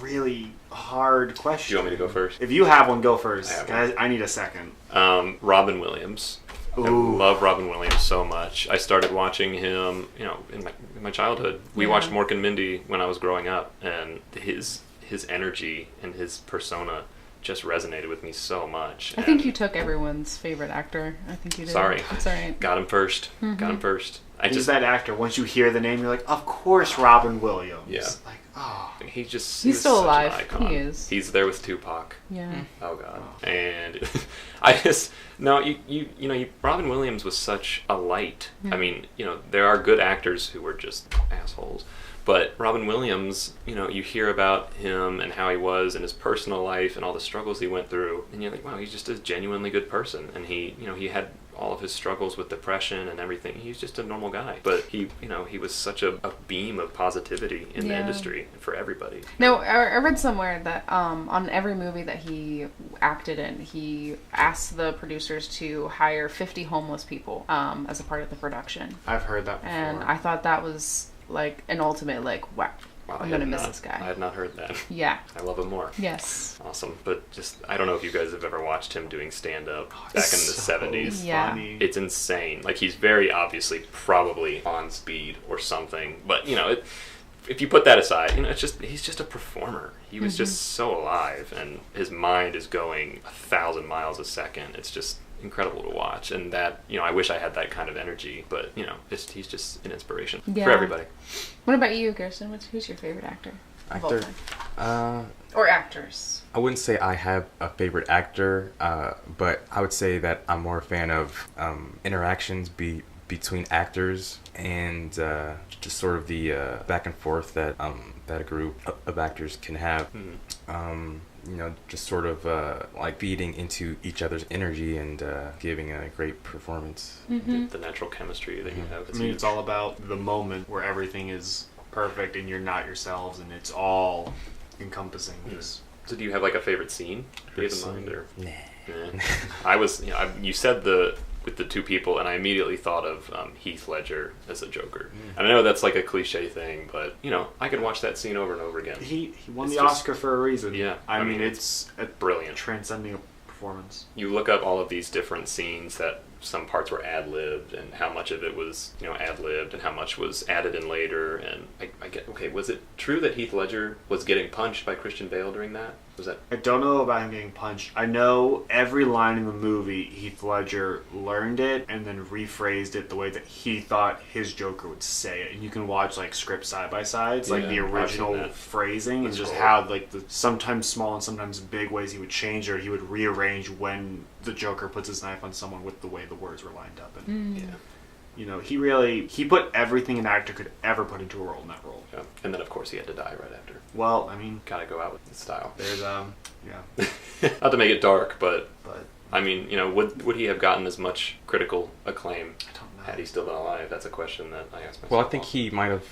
really hard Do question. you want me to go first? If you have one, go first. I have Guys, I need a second. Robin Williams. I Ooh. love Robin Williams so much. I started watching him, in my childhood. We watched Mork and Mindy when I was growing up, and his energy and his persona just resonated with me so much. I think you took everyone's favorite actor. I think you did. Sorry. It's all right. Got him first. Got him first. He's that actor. Once you hear the name, you're like, of course, Robin Williams. Yeah. Like, oh. He's still such an alive. icon. He is. He's there with Tupac. Yeah. Oh god. And Robin Williams was such a light. I mean, there are good actors who were just assholes. But Robin Williams, you hear about him and how he was in his personal life and all the struggles he went through, and you're like, wow, he's just a genuinely good person. And he had all of his struggles with depression and everything. He's just a normal guy. But he was such a beam of positivity in the industry for everybody. No, I read somewhere that on every movie that he acted in, he asked the producers to hire 50 homeless people as a part of the production. I've heard that before. And I thought that was like an ultimate, like, wow, I'm going to miss this I guy. had not heard that. Yeah. I love him more. Yes. Awesome. But just, I don't know if you guys have ever watched him doing stand-up back in the So 70s. Yeah. funny. It's insane. Like, he's very obviously probably on speed or something. But, if you put that aside, he's just a performer. He was just so alive, and his mind is going 1,000 miles a second. It's just incredible to watch, and that I wish I had that kind of energy, but he's just an inspiration for everybody. What about you, Kirsten? Who's your favorite actor? Of all time? Or actors? I wouldn't say I have a favorite actor, but I would say that I'm more a fan of interactions between actors and just sort of the back and forth that that a group of actors can have. just sort of like feeding into each other's energy and giving a great performance. The natural chemistry that you have. I mean, it's all about the moment where everything is perfect and you're not yourselves, and it's all encompassing. Just So do you have like a favorite scene you have in mind? Or? Nah. Yeah. I was, you said with the two people, and I immediately thought of Heath Ledger as a Joker. And I know that's like a cliche thing, but I could watch that scene over and over again. he won It's the Oscar for a reason. Yeah, I mean, it's a brilliant. transcending a performance. You look up all of these different scenes that some parts were ad-libbed, and how much of it was ad-libbed, and how much was added in later. And I get, okay, was it true that Heath Ledger was getting punched by Christian Bale during that? Was that? I don't know about him getting punched. I know every line in the movie, Heath Ledger learned it and then rephrased it the way that he thought his Joker would say it. And you can watch like scripts side by sides, like the Yeah, I've seen original that. phrasing, That's and just cool. how like the sometimes small and sometimes big ways he would change, or he would rearrange when the Joker puts his knife on someone with the way the words were lined up. And he put everything an actor could ever put into a role in that role. Yeah. And then of course he had to die right after. Well, I mean, Gotta go out with style. there's Not to make it dark, but but I mean, would he have gotten as much critical acclaim I don't know. had he still been alive? That's a question that I ask myself. Well, I think he might have,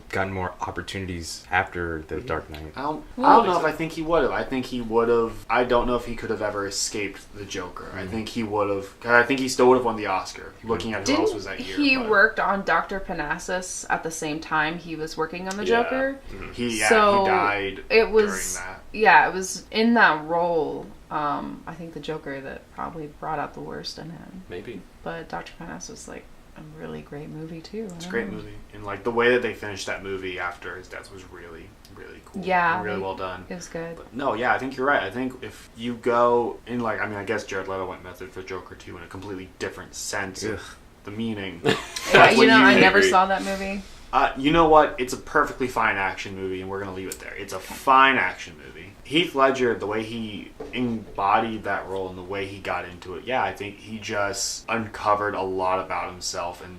gotten more opportunities after the Dark Knight. I don't Well, know if I think he would have. I think he would have. I don't know if he could have ever escaped the Joker. I think he would have. I think he still would have won the Oscar. Looking at who else was that year. he but worked on Dr. Parnassus at the same time he was working on the Yeah. Joker? He So, died It was during that. yeah, it was in that role. I think the Joker that probably brought out the worst in him. maybe. But Dr. Parnassus was like a really great movie too. It's a great movie, and like the way that they finished that movie after his death was really, really cool. Yeah, and really they- well done. It was good. But no, yeah, I think you're right. I think if you go in I guess Jared Leto went method for Joker 2 in a completely different sense Ugh. of the meaning. Yeah, That's what I you never agree. saw that movie. You know what? It's a perfectly fine action movie, and we're going to leave it there. It's a fine action movie. Heath Ledger, the way he embodied that role and the way he got into it, I think he just uncovered a lot about himself, and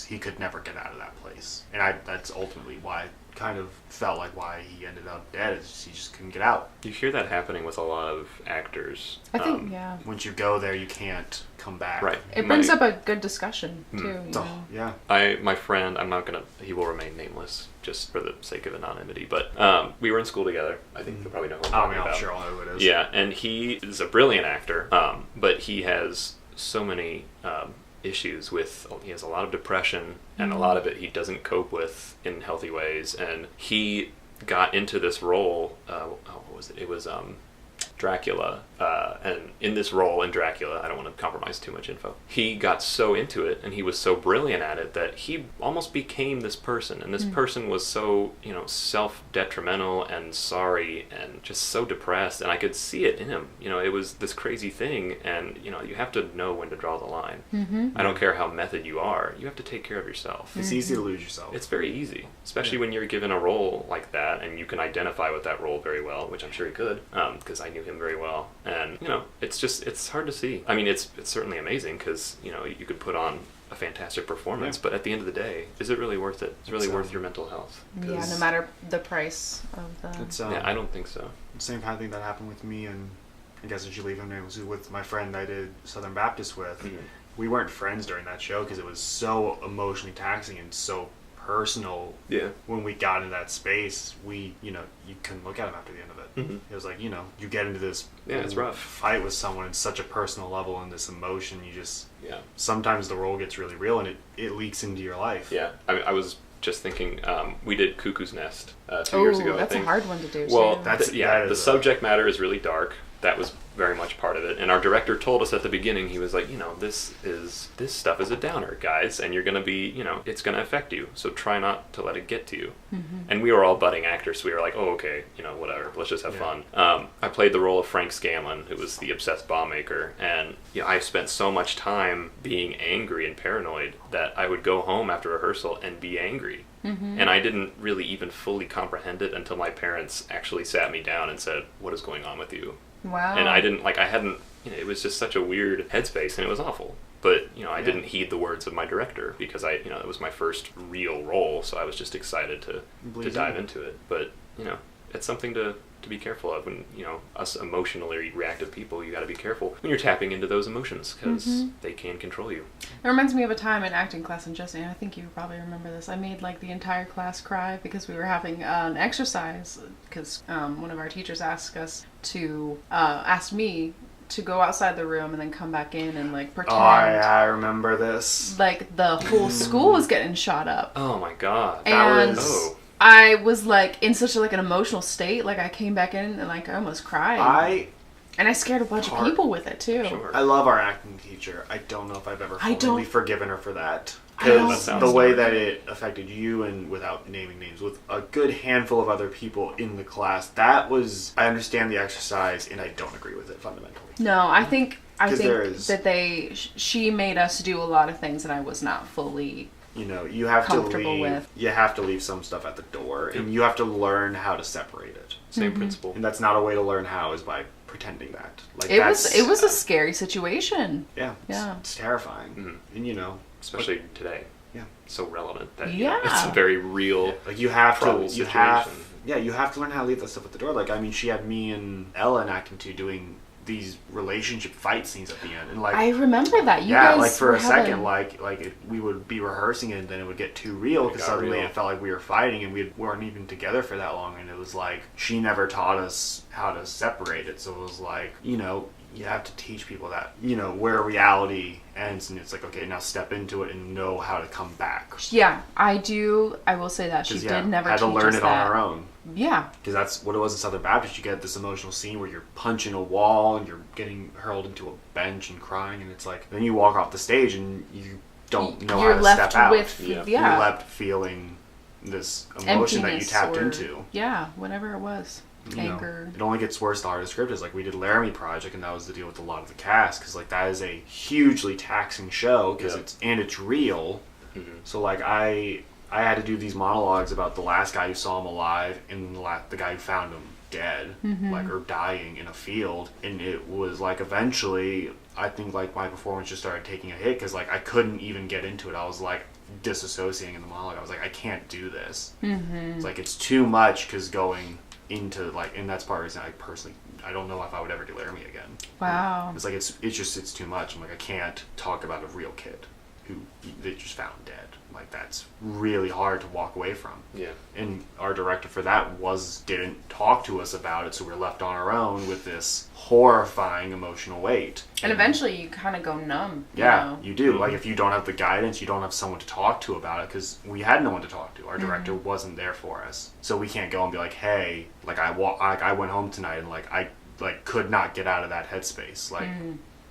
he could never get out of that place. And that's ultimately why I kind of felt like why he ended up dead, is he just couldn't get out. You hear that happening with a lot of actors. I think yeah. Once you go there, you can't come back. Right. It brings up a good discussion too. You Oh, know? yeah. My friend, he will remain nameless just for the sake of anonymity, but we were in school together. I think you'll probably know who I'm I talking mean, about. I'm sure I'll know who it is. Yeah, and he is a brilliant actor, but he has so many issues he has a lot of depression, and a lot of it he doesn't cope with in healthy ways, and he got into this role, what was it? It was Dracula, and in this role in Dracula, I don't want to compromise too much info, he got so into it and he was so brilliant at it that he almost became this person, and this person was so self-detrimental and sorry and just so depressed, and I could see it in him. It was this crazy thing, and you have to know when to draw the line. I don't care how method you are, you have to take care of yourself. It's easy to lose yourself. It's very easy, especially when you're given a role like that and you can identify with that role very well, which I'm sure he could, because I knew him very well. And it's hard to see. I mean, it's certainly amazing because you could put on a fantastic performance, but at the end of the day, is it really worth it? Is it really worth your mental health? Yeah, no matter the price of the. It's Yeah, I don't think so. same kind of thing that happened with me, and I guess I should leave him name, was with my friend I did Southern Baptist with. We weren't friends during that show because it was so emotionally taxing and so personal. Yeah. When we got into that space, you couldn't look at him after the end of it. It was like, you get into this it's rough. fight with someone at such a personal level, and this emotion, Yeah. sometimes the role gets really real and it leaks into your life. Yeah. I was just thinking, we did Cuckoo's Nest 2 years ago, I that's think. a hard one to do. Well, too. that the is subject matter is really dark. That was very much part of it. And our director told us at the beginning, he was like, this stuff is a downer, guys, and you're going to be, it's going to affect you. So try not to let it get to you. And we were all budding actors, so we were like, oh, okay, whatever, let's just have fun. I played the role of Frank Scanlon, who was the obsessed bomb maker, and I spent so much time being angry and paranoid that I would go home after rehearsal and be angry. And I didn't really even fully comprehend it until my parents actually sat me down and said, what is going on with you? Wow. And I hadn't, it was just such a weird headspace, and it was awful. But, I didn't heed the words of my director because it was my first real role, so I was just excited to dive into it. But, it's something to to be careful of. When, us emotionally reactive people, you got to be careful when you're tapping into those emotions, because they can control you. It reminds me of a time in acting class, and Jesse, I think you probably remember this. I made like the entire class cry because we were having an exercise, because one of our teachers asked me to go outside the room and then come back in and like pretend. Oh, yeah, I remember this. Like the whole school was getting shot up. Oh my god. And Oh. I was like in such like an emotional state. Like I came back in and like I almost cried. And I scared a bunch of people with it too. Sure. I love our acting teacher. I don't know if I've ever fully forgiven her for that. I don't- Because the way that it affected you, and without naming names, with a good handful of other people in the class, I understand the exercise and I don't agree with it fundamentally. No, I think that she made us do a lot of things that I was not fully you have to comfortable leave. with. You have to leave some stuff at the door, and you have to learn how to separate it. Same principle. And that's not a way to learn how, is by pretending that. Like It was a scary situation. Yeah. Yeah. It's terrifying. Mm-hmm. And especially today. Yeah. So relevant that Yeah. it's a very real. Like you have trouble to you have situation. you have to learn how to leave that stuff at the door. Like, I mean, she had me and Ella in acting 2 doing these relationship fight scenes at the end, and like I remember that. You guys like for were a second, having- we would be rehearsing it, and then it would get too real because got suddenly real. it felt like we were fighting, and we weren't even together for that long, and it was like she never taught us how to separate it. So it was like, you have to teach people that, where reality ends, and it's like, okay, now step into it and know how to come back. Yeah, I do. I will say that she did never had teach to learn us it that. on our own. Yeah. Because that's what it was in Southern Baptist. You get this emotional scene where you're punching a wall and you're getting hurled into a bench and crying, and it's like, then you walk off the stage and you don't know You're how to left step out. with You're yeah, left feeling this emotion that you emptiness tapped or- into. Yeah, whatever it was. You know, Anger. it only gets worse the harder the script is. Like, we did Laramie Project, and that was the deal with a lot of the cast, because like that is a hugely taxing show, because it's real. Mm-hmm. So like I had to do these monologues about the last guy who saw him alive and the guy who found him dead, like, or dying in a field, and it was like eventually I think like my performance just started taking a hit, because like I couldn't even get into it. I was like disassociating in the monologue. I was like, I can't do this. It's like it's too much, because going into like, and that's part of the reason I don't know if I would ever do Laramie again. Wow. It's like it's too much. I'm like, I can't talk about a real kid who they just found dead. Like, that's really hard to walk away from. Yeah. And our director for that didn't talk to us about it, so we're left on our own with this horrifying emotional weight. And eventually you kind of go numb. Yeah, You know? you do. Like, if you don't have the guidance, you don't have someone to talk to about it, because we had no one to talk to. Our director wasn't there for us, so we can't go and be like, hey, like I went home tonight and like I could not get out of that headspace. Like,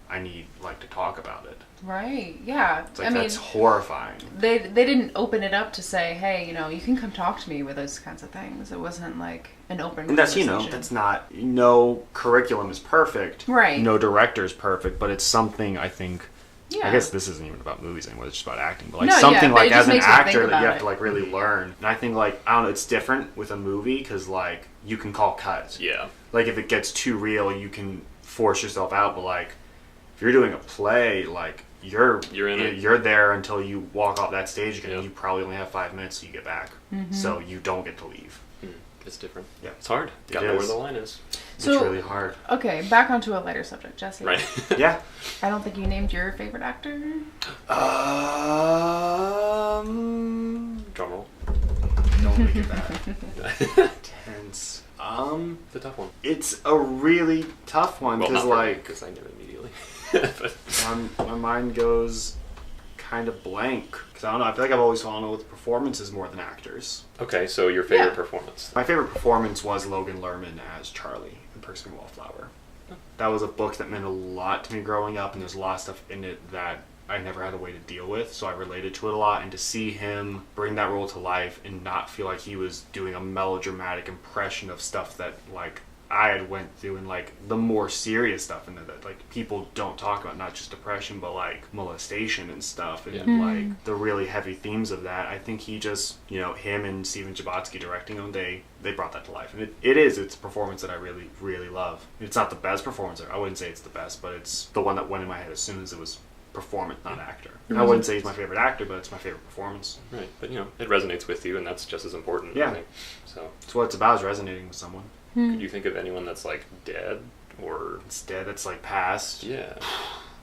I need like to talk about it. Right. Yeah. It's like, I mean, that's horrifying. they didn't open it up to say, hey, you can come talk to me with those kinds of things. It wasn't like an open And that's, conversation. that's not, no curriculum is perfect. Right. No director is perfect, but it's something, I think, Yeah. I guess this isn't even about movies anymore, it's just about acting, but like No, yeah, something but like it just as an makes you think actor that about you have it. to like really learn. And I think like, I don't know, it's different with a movie, because like, you can call cuts. Yeah. Like, if it gets too real, you can force yourself out, but like, if you're doing a play, like, you're in it. You're there until you walk off that stage again. Yep. You probably only have 5 minutes till you get back, so you don't get to leave. It's different. Yeah. It's hard. It Gotta know where is. the line is. So- It's really hard. Okay, back onto a lighter subject, Jesse. Right. Yeah. I don't think you named your favorite actor. Drum roll. Don't make it bad. Tense. It's a tough one. It's a really tough one, Well, because not like because I knew it immediately. But my mind goes kind of blank, because I don't know. I feel like I've always fallen in love with performances more than actors. okay, so your favorite Yeah. performance. My favorite performance was Logan Lerman as Charlie in Perks of a Wallflower. That was a book that meant a lot to me growing up, and there's a lot of stuff in it that I never had a way to deal with, so I related to it a lot. And to see him bring that role to life and not feel like he was doing a melodramatic impression of stuff that like I had went through, and like the more serious stuff, and that like people don't talk about, not just depression but like molestation and stuff, and Yeah. like the really heavy themes of that. I think he just, him and Steven Jabotsky directing him, they brought that to life, and it's a performance that I really, really love. It's not the best performance, I wouldn't say it's the best, but it's the one that went in my head as soon as it was performance, not actor. I wouldn't say he's my favorite actor, but it's my favorite performance. Right, but it resonates with you, and that's just as important. Yeah. I think. So It's what it's about, is resonating with someone. Could you think of anyone that's like dead or? It's dead. That's like past. Yeah.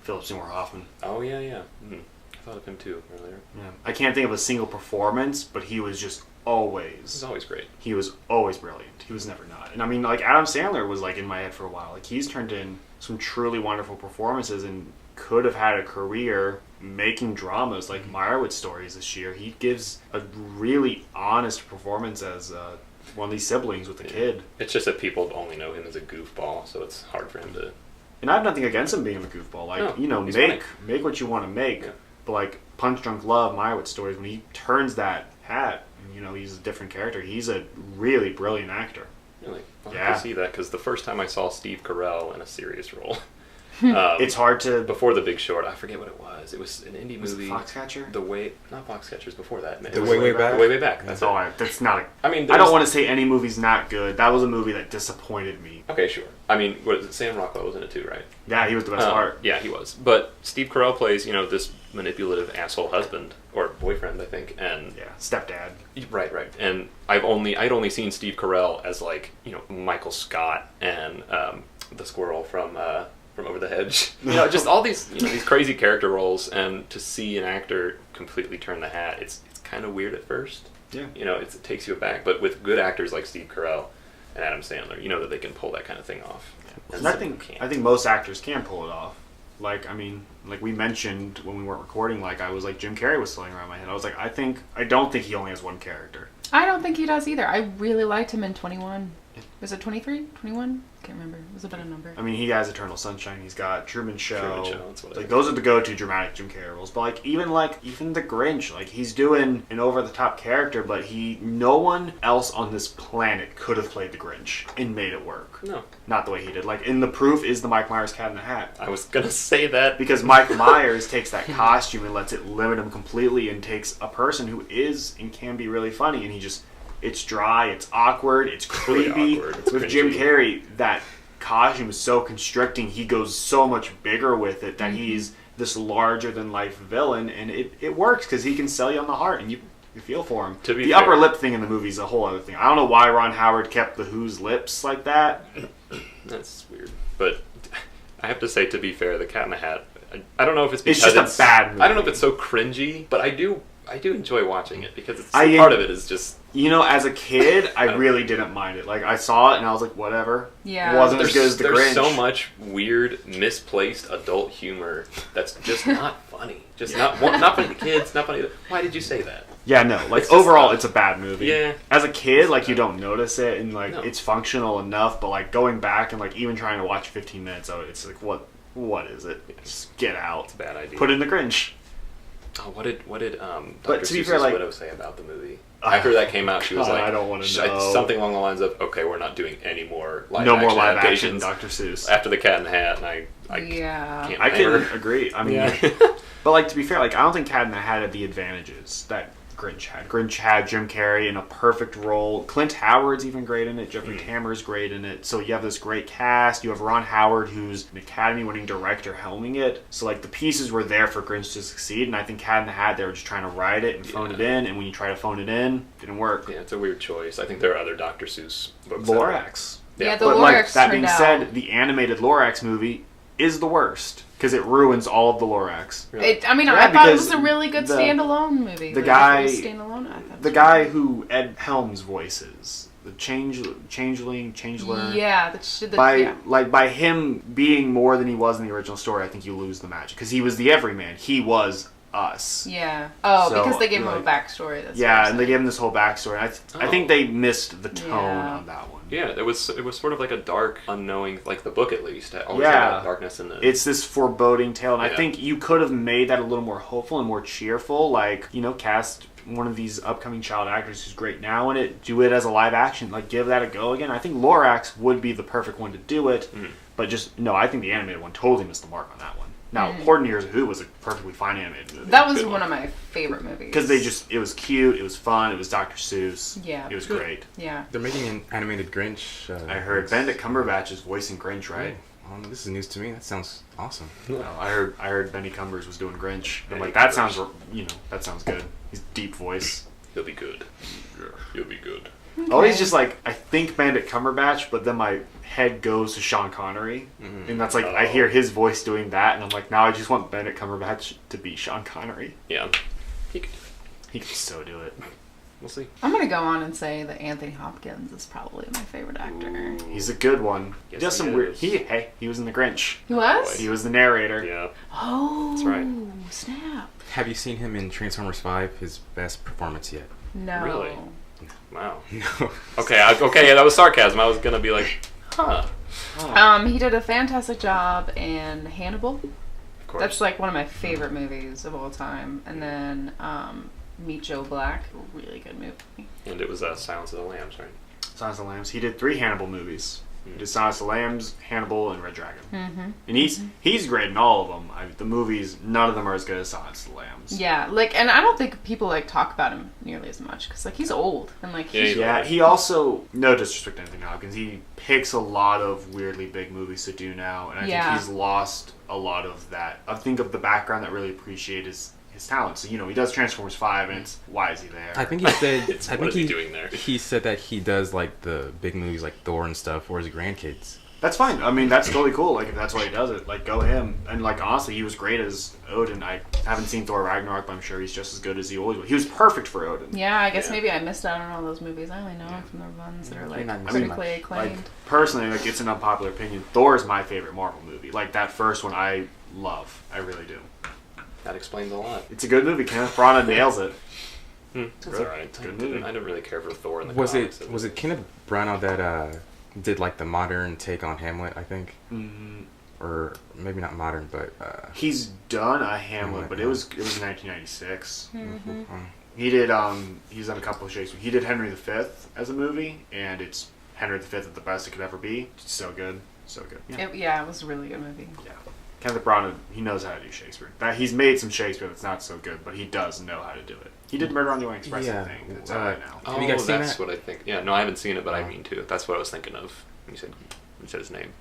Philip Seymour Hoffman. Oh yeah, yeah. I thought of him too earlier. Yeah. I can't think of a single performance, but he was just always. He's always great. He was always brilliant. He was never not. And I mean, like Adam Sandler was like in my head for a while. Like he's turned in some truly wonderful performances and could have had a career making dramas like Meyerowitz Stories this year. He gives a really honest performance as one of these siblings with a kid. It's just that people only know him as a goofball, so it's hard for him to. And I have nothing against him being a goofball. Like, No, he's make what you want to make. Yeah. But like Punch Drunk Love, Meyerowitz Stories, when he turns that hat, he's a different character. He's a really brilliant actor. Really? I'll Yeah. have to see that, because the first time I saw Steve Carell in a serious role, It's hard to. before The Big Short, I forget what it was. It was an indie Was it movie. Foxcatcher? Not Foxcatchers, before that. The Way Back? The Way Back. That's That's all. it. That's not. I mean, I don't want to say any movie's not good. That was a movie that disappointed me. Okay, sure. I mean, what is it? Sam Rockwell was in it too, right? Yeah, he was the best part. Yeah, he was. But Steve Carell plays, this manipulative asshole husband or boyfriend, I think, and Yeah, stepdad. right. And I'd only seen Steve Carell as like Michael Scott and the squirrel from Over the Hedge. Just all these these crazy character roles, and to see an actor completely turn the hat, it's kind of weird at first. Yeah. It takes you aback. But with good actors like Steve Carell and Adam Sandler, you know that they can pull that kind of thing off. And I think most actors can pull it off. Like we mentioned when we weren't recording, like I was like Jim Carrey was flowing around my head. I was like, I don't think he only has one character. I don't think he does either. I really liked him in 21. Was it 23? 21? Can't remember. It was a better number. I mean, he has Eternal Sunshine. He's got Truman Show. That's what Like those are the go-to dramatic Jim Carrey roles. But even the Grinch, like he's doing an over-the-top character, but no one else on this planet could have played the Grinch and made it work. No. Not the way he did. Like, and the proof is the Mike Myers Cat in the Hat. I was gonna say that Because Mike Myers takes that costume and lets it limit him completely, and takes a person who is and can be really funny, and it's dry, it's awkward, it's Really creepy. awkward, it's With Jim cringy. Carrey, that costume is so constricting, he goes so much bigger with it that he's this larger than life villain, and it works because he can sell you on the heart and you feel for him. To be the fair- upper lip thing in the movie is a whole other thing. I don't know why Ron Howard kept the Who's lips like that. That's weird. But I have to say, to be fair, The Cat in the Hat, I don't know if it's because just a bad movie. I don't know if it's so cringy, but I do enjoy watching it, because I- part of it is just... As a kid, I really didn't mind it. Like, I saw it and I was like, whatever. Yeah. It wasn't as good as the there's Grinch. so much weird, misplaced adult humor that's just not funny. Just not funny to kids, not funny. Why did you say that? Yeah, no. Like, It's just overall, not- it's a bad movie. Yeah. As a kid, like, you don't notice it, and, like, No. it's functional enough, but, like, going back and, like, even trying to watch 15 minutes of it, it's like, what is it? Just get out. It's a bad idea. Put in the Grinch. Oh, what did But Dr. to be Seuss's fair, like- widow say about the movie? After that came out, she was God, like, I don't wanna know. something along the lines of, "Okay, we're not doing any more live No action more live action adaptations Dr. Seuss. after The Cat in the Hat," and I Yeah. can't I can remember. agree. I mean, Yeah. but, like, to be fair, like, I don't think Cat in the Hat had the advantages that Grinch had. Grinch had Jim Carrey in a perfect role. Clint Howard's even great in it. Jeffrey Tamer's great in it. So you have this great cast. You have Ron Howard, who's an Academy-winning director, helming it. So, like, the pieces were there for Grinch to succeed. And I think Cat in the Hat, they were just trying to write it and phone it in. And when you try to phone it in, it didn't work. Yeah, it's a weird choice. I think there are other Dr. Seuss books. that are- Lorax. Yeah, the But, like, Lorax that turned being out. said, the animated Lorax movie is the worst. Because it ruins all of the Lorax. Really? I mean, Yeah, I thought it because was a really good the- standalone movie. the Like, guy- it was standalone. I thought it The was guy really who Ed Helms voices, the changeling, good. changeler. Yeah, By him being more than he was in the original story, I think you lose the magic because he was the everyman. He was us. Yeah. Oh, So, because they gave him a like- backstory. That's what Yeah, I'm and they saying. gave him this whole backstory. I think they missed the tone Yeah. on that one. Yeah, it was sort of like a dark, unknowing, like the book at least. It always Yeah. had that darkness in it. It's this foreboding tale, and I Yeah. think you could have made that a little more hopeful and more cheerful. Like, cast one of these upcoming child actors who's great now in it, do it as a live action, like give that a go again. I think Lorax would be the perfect one to do it, but I think the animated one totally missed the mark on that one. Now, Horde Years of Who was a perfectly fine animated movie. That was Good one one. of my favorite movies. Because it was cute, it was fun, it was Dr. Seuss. Yeah. It was great. Yeah. They're making an animated Grinch. I heard Benedict Cumberbatch is voicing Grinch, right? Oh, no, this is news to me. That sounds awesome. No, I heard Benny Cumbers was doing Grinch. I'm like, Benny that Cumbers. sounds, that sounds good. He's deep voice. He'll be good. He'll be good. Always just like, I think Benedict Cumberbatch, but then my head goes to Sean Connery. And that's like, I hear his voice doing that, and I'm like, now I just want Benedict Cumberbatch to be Sean Connery. Yeah. He could do it. He can so do it. We'll see. I'm gonna go on and say that Anthony Hopkins is probably my favorite actor. He's a good one. Yes, He does some he weird. is. He was in The Grinch. He was? He was the narrator. Yeah. Oh, That's right. Snap. Have you seen him in Transformers 5? His best performance yet? No. Really? Wow. No. Okay, yeah, that was sarcasm. I was gonna be like, huh. He did a fantastic job in Hannibal. Of course. That's like one of my favorite movies of all time. And then Meet Joe Black, really good movie. And it was Silence of the Lambs, right? Silence of the Lambs. He did 3 Hannibal movies. He did Silence of the Lambs, Hannibal, and Red Dragon. Mm-hmm. And he's great in all of them. The movies, none of them are as good as Silence of the Lambs. Yeah, like, and I don't think people like talk about him nearly as much because like he's old and like he's Yeah, he also, no disrespect to Anthony Hopkins, he picks a lot of weirdly big movies to do now, and I think he's lost a lot of that. I think of the background that really appreciate his talent. So, he does Transformers 5, and it's, why is he there? I think he said. I What think is he doing there? He said that he does like the big movies like Thor and stuff for his grandkids. That's fine. I mean, that's totally cool. Like, if that's why he does it, like, go him. And, like, honestly, he was great as Odin. I haven't seen Thor Ragnarok, but I'm sure he's just as good as he always was. He was perfect for Odin. Yeah, I guess maybe I missed out on all those movies. I only know him from the ones that are like critically acclaimed. Like, personally, like, it's an unpopular opinion. Thor is my favorite Marvel movie. Like, that first one I love. I really do. That explains a lot. It's a good movie. Kenneth Branagh nails it. It's alright. It's a good movie. I didn't really care for Thor in the Was comics. it Kenneth Branagh that did like the modern take on Hamlet? I think, or maybe not modern, but He's done a Hamlet, but it was in 1996. He did he's done a couple of Shakespeare. He did Henry V as a movie, and it's Henry V at the best it could ever be. It's so good, so good. Yeah, it was a really good movie. Yeah. Kenneth Branagh, he knows how to do Shakespeare. He's made some Shakespeare that's not so good, but he does know how to do it. He did Murder on the Orient Express, I think. It's out right now. Oh, Have you guys seen that's that? what I think. Yeah, no, I haven't seen it, but I mean to. That's what I was thinking of when you said his name.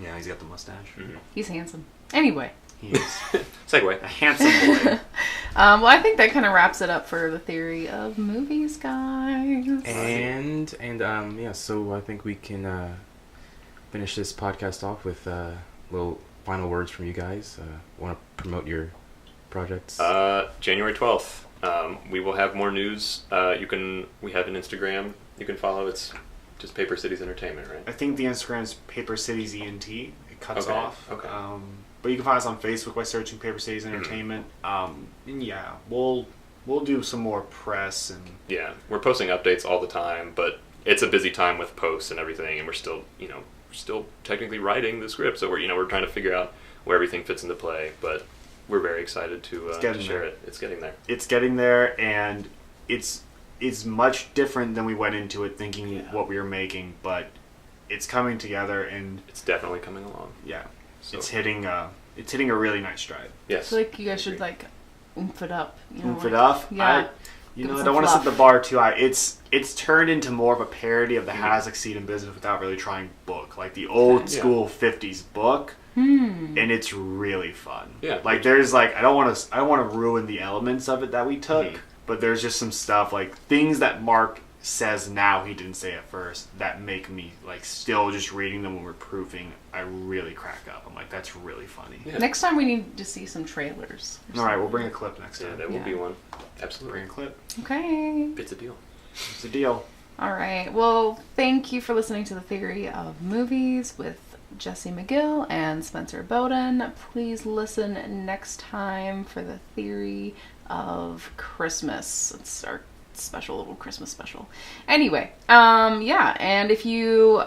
Yeah, he's got the mustache. He's handsome. Anyway. He is Segue. a handsome boy. Well, I think that kind of wraps it up for the theory of movies, guys. And yeah, so I think we can finish this podcast off with little final words from you guys. Want to promote your projects? January 12th. We will have more news. We have an Instagram you can follow. It's just Paper Cities Entertainment, right? I think the Instagram's Paper Cities ENT. It cuts off. Okay. But you can find us on Facebook by searching Paper Cities Entertainment. And yeah, we'll do some more press and Yeah, we're posting updates all the time, but it's a busy time with posts and everything, and we're still technically writing the script, so we're trying to figure out where everything fits into play, but we're very excited to share it. It's getting there. It's getting there, and it's much different than we went into it thinking what we were making, but it's coming together, and It's definitely coming along. yeah, So, it's hitting a really nice stride. I yes. feel like you guys should like oomph it up. Oomph it up. Yeah. I some don't want to set fluff. the bar too high. It's turned into more of a parody of the How to Succeed in Business Without Really Trying book, like the old school 50s book, and it's really fun. Yeah. Like there's like I don't want to ruin the elements of it that we took, but there's just some stuff like things that Mark says now he didn't say at first that make me like still just reading them when we're proofing. I really crack up. I'm like, that's really funny. Yeah. Next time we need to see some trailers. All right, we'll bring a clip next Yeah, time. there will be one. Absolutely. Bring a clip. Okay. It's a deal. It's a deal. All right. Well, thank you for listening to the Theory of Movies with Jesse McGill and Spencer Bowden. Please listen next time for the Theory of Christmas. It's our special little Christmas special. Anyway, yeah, and if you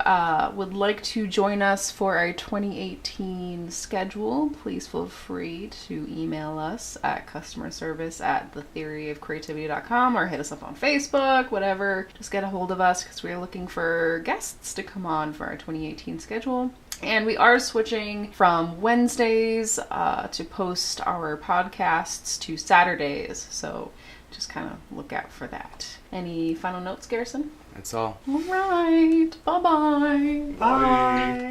would like to join us for our 2018 schedule, please feel free to email us at customerservice@thetheoryofcreativity.com or hit us up on Facebook, whatever. Just get a hold of us because we're looking for guests to come on for our 2018 schedule. And we are switching from Wednesdays to post our podcasts to Saturdays, so just kind of look out for that. Any final notes, Garrison? That's all. All right. Bye-bye. Bye.